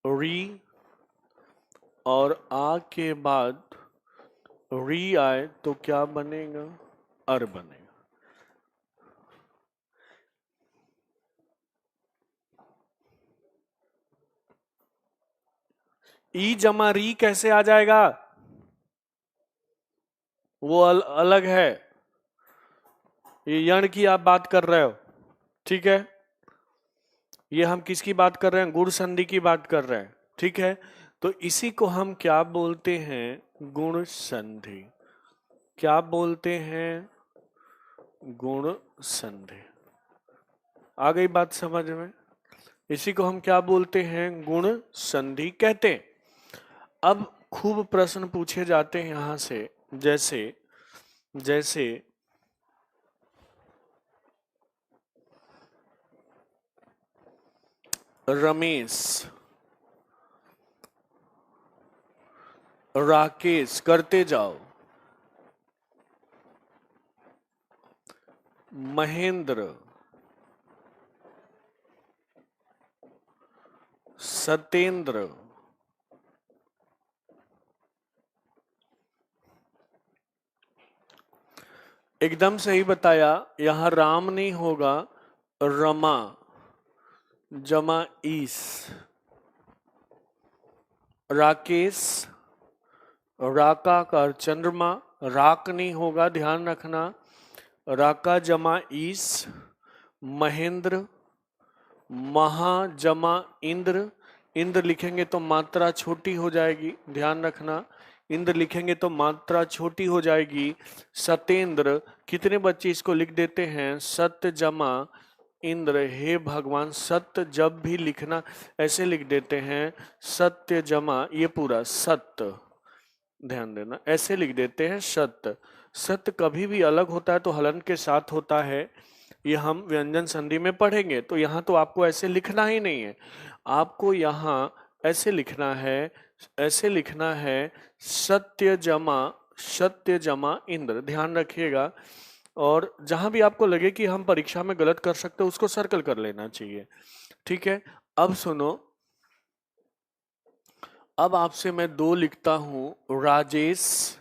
री, और आ के बाद री आए तो क्या बनेगा? अर बनेगा। ई जमा री कैसे आ जाएगा? वो अलग है। ये यण की आप बात कर रहे हो, ठीक है? ये हम किसकी बात कर रहे हैं? गुण संधि की बात कर रहे हैं, ठीक है? तो इसी को हम क्या बोलते हैं? गुण संधि। क्या बोलते हैं? गुण संधि। आ गई बात समझ में? इसी को हम क्या बोलते हैं? गुण संधि कहते हैं। अब खूब प्रश्न पूछे जाते हैं यहां से, जैसे जैसे रमेश, राकेश, करते जाओ। महेंद्र, सतेंद्र, एकदम सही बताया। यहां राम नहीं होगा, रमा जमा ईस। राकेश, राका का चंद्रमा, राक नहीं होगा, ध्यान रखना। राका जमा ईस। महेंद्र, महा जमा इंद्र। इंद्र लिखेंगे तो मात्रा छोटी हो जाएगी, ध्यान रखना। इंद्र लिखेंगे तो मात्रा छोटी हो जाएगी। सतेंद्र, कितने बच्चे इसको लिख देते हैं सत्य जमा इंद्र? हे भगवान, सत्य जब भी लिखना ऐसे लिख देते हैं, सत्य जमा ये पूरा सत्य, ध्यान देना, ऐसे लिख देते हैं सत्य। सत्य कभी भी अलग होता है तो हलन के साथ होता है, ये हम व्यंजन संधि में पढ़ेंगे। तो यहाँ तो आपको ऐसे लिखना ही नहीं है, आपको यहाँ ऐसे लिखना है, ऐसे लिखना है सत्य जमा इंद्र, ध्यान रखिएगा। और जहां भी आपको लगे कि हम परीक्षा में गलत कर सकते हैं उसको सर्कल कर लेना चाहिए, ठीक है? अब सुनो, अब आपसे मैं दो लिखता हूं, राजेश,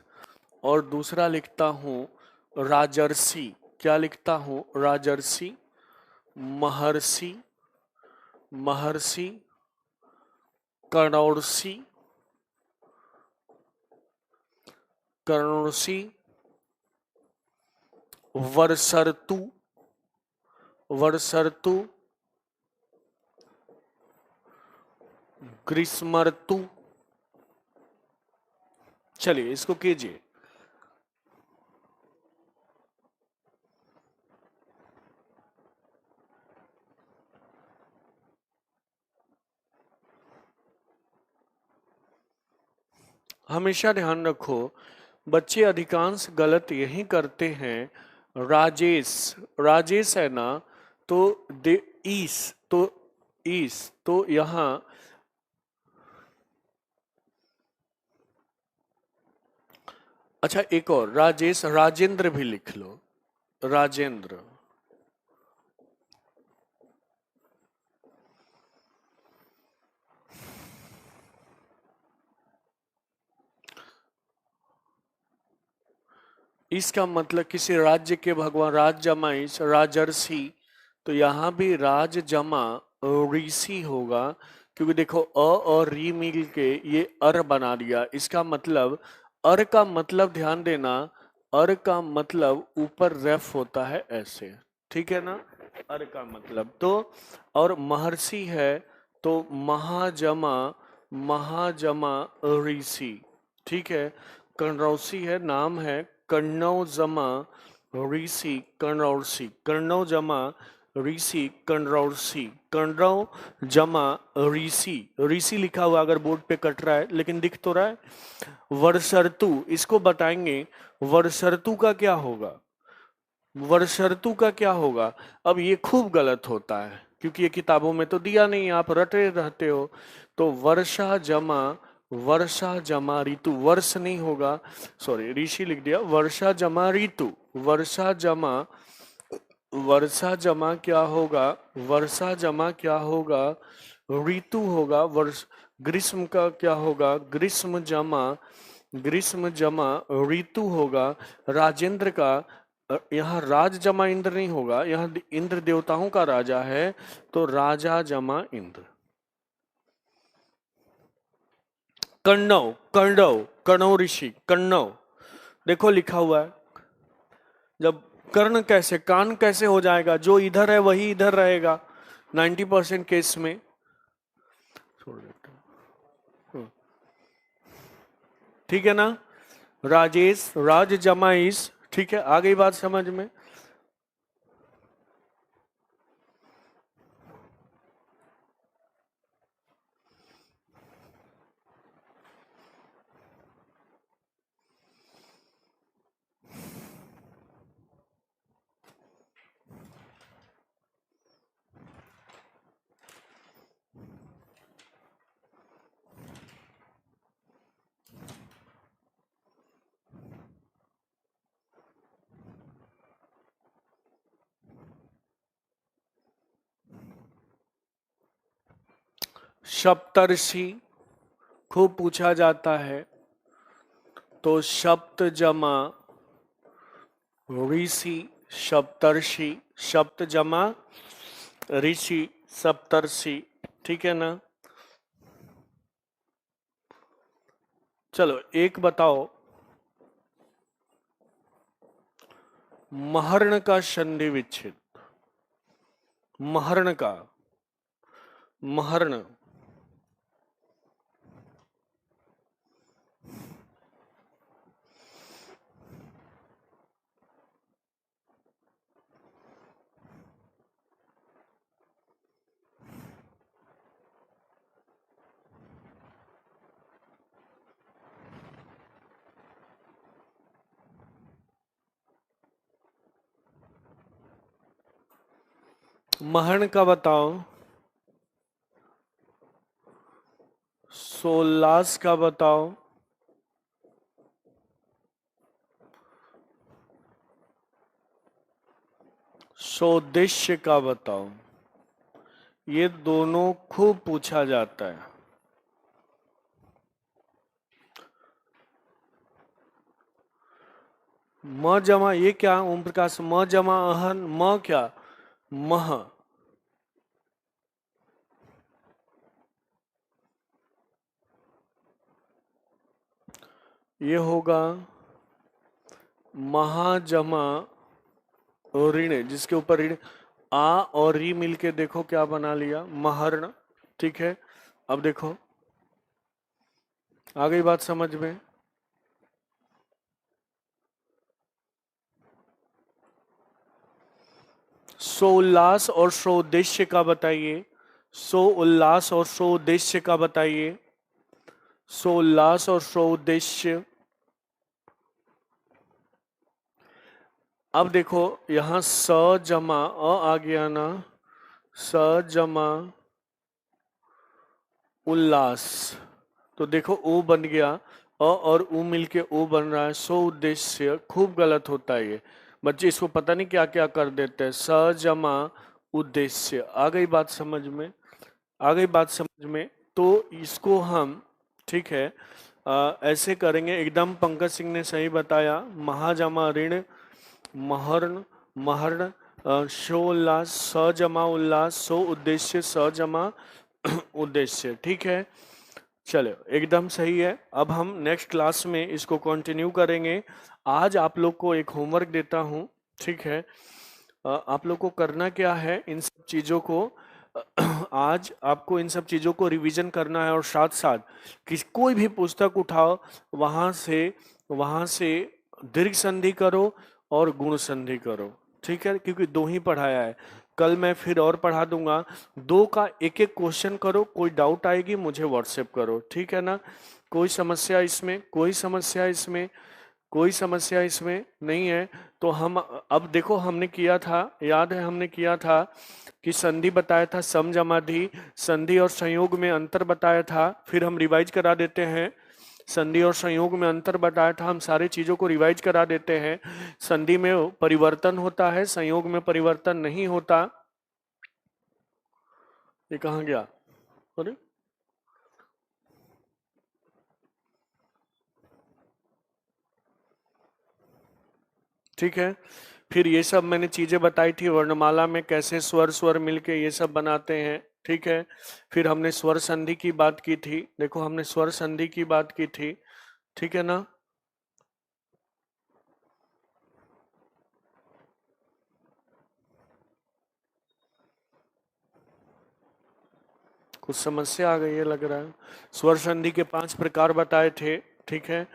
और दूसरा लिखता हूं राजर्षि। क्या लिखता हूं? राजर्षि। महर्षि, महर्षि, कर्णौर्षि, कर्णौर्षि, वर्षर्तु, वर्षर्तु, ग्रीष्मर्तु। चलिए इसको कीजिए। हमेशा ध्यान रखो, बच्चे अधिकांश गलत यही करते हैं। राजेश, राजेश है ना, तो दे ईस, तो ईस, तो यहां अच्छा एक और राजेश, राजेंद्र भी लिख लो, राजेंद्र। इसका मतलब किसी राज्य के भगवान, राज जमा इस, राजर्षि, तो यहां भी राज जमा ऋषि होगा, क्योंकि देखो अ और री मिल के ये अर बना दिया। इसका मतलब अर का मतलब ध्यान देना, अर का मतलब ऊपर रेफ होता है ऐसे, ठीक है ना? अर का मतलब तो, और महर्षि है तो महाजमा, महाजमा ऋषि, ठीक है। कणरौसी है, नाम है कण्णव जमा ऋषि कणरौसी, कण्णव जमा ऋषि कणरौसी, कण्णव जमा ऋषि, ऋषि लिखा हुआ अगर बोर्ड पे कट रहा है लेकिन दिख तो रहा है। वर्षर्तु, इसको बताएंगे वर्षर्तु का क्या होगा, वर्षर्तु का क्या होगा। अब ये खूब गलत होता है क्योंकि ये किताबों में तो दिया नहीं, आप रटे रहते हो। तो वर्षा जमा ऋतु, वर्ष नहीं होगा, सॉरी ऋषि लिख दिया, वर्षा जमा ऋतु, वर्षा जमा, वर्षा जमा क्या होगा, वर्षा जमा क्या होगा, ऋतु होगा, वर्ष ग्रीष्म का क्या होगा, ग्रीष्म जमा, ग्रीष्म जमा ऋतु होगा। राजेंद्र का यहाँ राज जमा इंद्र नहीं होगा, यहाँ इंद्र देवताओं का राजा है तो राजा जमा इंद्र। कण्णव, कण्णव, कण्व ऋषि, कण्णव देखो लिखा हुआ है। जब कर्ण कैसे, कान कैसे हो जाएगा, जो इधर है वही इधर रहेगा 90% केस में। छोड़ देता हूं, ठीक है ना। राजेश, राज जमा इस, ठीक है, आ गई बात समझ में। सप्तर्षि खूब पूछा जाता है, तो सप्त जमा ऋषि सप्तर्षि, सप्त जमा ऋषि सप्तर्षि, ठीक है ना। चलो एक बताओ, महर्ण का संधि विच्छेद, महर्ण का, महर्ण महर्ण का बताओ, सोल्लास का बताओ, सौदेश्य का बताओ। ये दोनों खूब पूछा जाता है। म जमा, ये क्या ओम प्रकाश, म जमा अहन, म क्या, मह, ये होगा महाजमा ऋण, जिसके ऊपर ऋण, आ और री मिलके देखो क्या बना लिया, महर्ण, ठीक है। अब देखो आ गई बात समझ में। सो उल्लास और सो उद्देश्य का बताइए, सो उल्लास और सो उद्देश्य का बताइए, सो उल्लास और सो उद्देश्य। अब देखो यहां स जमा आ गया ना, स जमा उल्लास, तो देखो ओ बन गया, और ऊ मिलके ओ बन रहा है, सो उद्देश्य। खूब गलत होता है ये, बच्चे इसको पता नहीं क्या क्या कर देते हैं। स जमा उद्देश्य, आ गई बात समझ में, आ गई बात समझ में। तो इसको हम, ठीक है, ऐसे करेंगे एकदम। पंकज सिंह ने सही बताया, महाजमा ऋण, महर्ण, महर्ण, शो उल्लास, सजमा उल्लास, सो उद्देश्य, सजमा उद्देश्य, ठीक है। चलो एकदम सही है। अब हम नेक्स्ट क्लास में इसको कंटिन्यू करेंगे। आज आप लोग को एक होमवर्क देता हूं, ठीक है। आप लोग को करना क्या है, इन सब चीजों को आज आपको इन सब चीजों को रिवीजन करना है, और साथ साथ कोई भी पुस्तक उठाओ, वहां से दीर्घ संधि करो और गुण संधि करो, ठीक है, क्योंकि दो ही पढ़ाया है। कल मैं फिर और पढ़ा दूंगा, दो का एक एक क्वेश्चन करो, कोई डाउट आएगी मुझे व्हाट्सएप करो, ठीक है ना। कोई समस्या इसमें, कोई समस्या इसमें नहीं है। तो हम अब देखो, हमने किया था, याद है हमने किया था कि संधि बताया था, सम जमाधि, संधि और संयोग में अंतर बताया था। फिर हम रिवाइज करा देते हैं, संधि और संयोग में अंतर बताया था, हम सारी चीजों को रिवाइज करा देते हैं। संधि में परिवर्तन होता है, संयोग में परिवर्तन नहीं होता। ये कहाँ गया? अरे ठीक है। फिर ये सब मैंने चीजें बताई थी, वर्णमाला में कैसे स्वर स्वर मिलके ये सब बनाते हैं, ठीक है। फिर हमने स्वर संधि की बात की थी, देखो हमने स्वर संधि की बात की थी, ठीक है ना। कुछ समस्या आ गई है लग रहा है। स्वर संधि के 5 प्रकार बताए थे, ठीक है।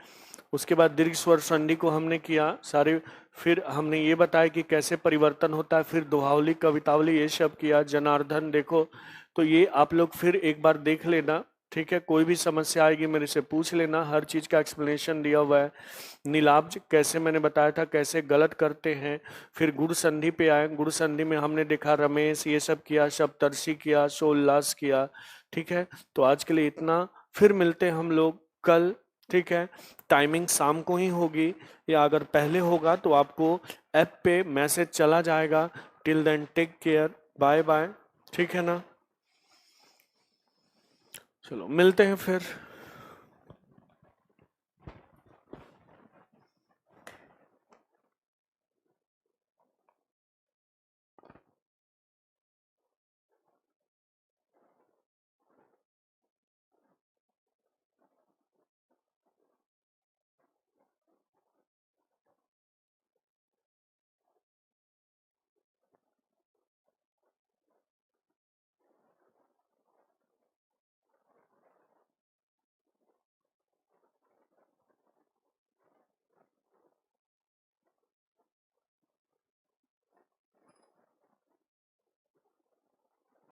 उसके बाद दीर्घ स्वर संधि को हमने किया सारे। फिर हमने ये बताया कि कैसे परिवर्तन होता है, फिर दोहावली कवितावली ये सब किया, जनार्दन देखो। तो ये आप लोग फिर एक बार देख लेना, ठीक है। कोई भी समस्या आएगी मेरे से पूछ लेना, हर चीज का एक्सप्लेनेशन दिया हुआ है। नीलाब्ज कैसे मैंने बताया था, कैसे गलत करते हैं। फिर गुण संधि पे आए, गुण संधि में हमने देखा रमेश ये सब किया, सप्तर्षि किया, सोल्लास किया, ठीक है। तो आज के लिए इतना, फिर मिलते हैं हम लोग कल, ठीक है। टाइमिंग शाम को ही होगी, या अगर पहले होगा तो आपको ऐप पे मैसेज चला जाएगा। Till then take care, bye bye, ठीक है ना। चलो मिलते हैं फिर।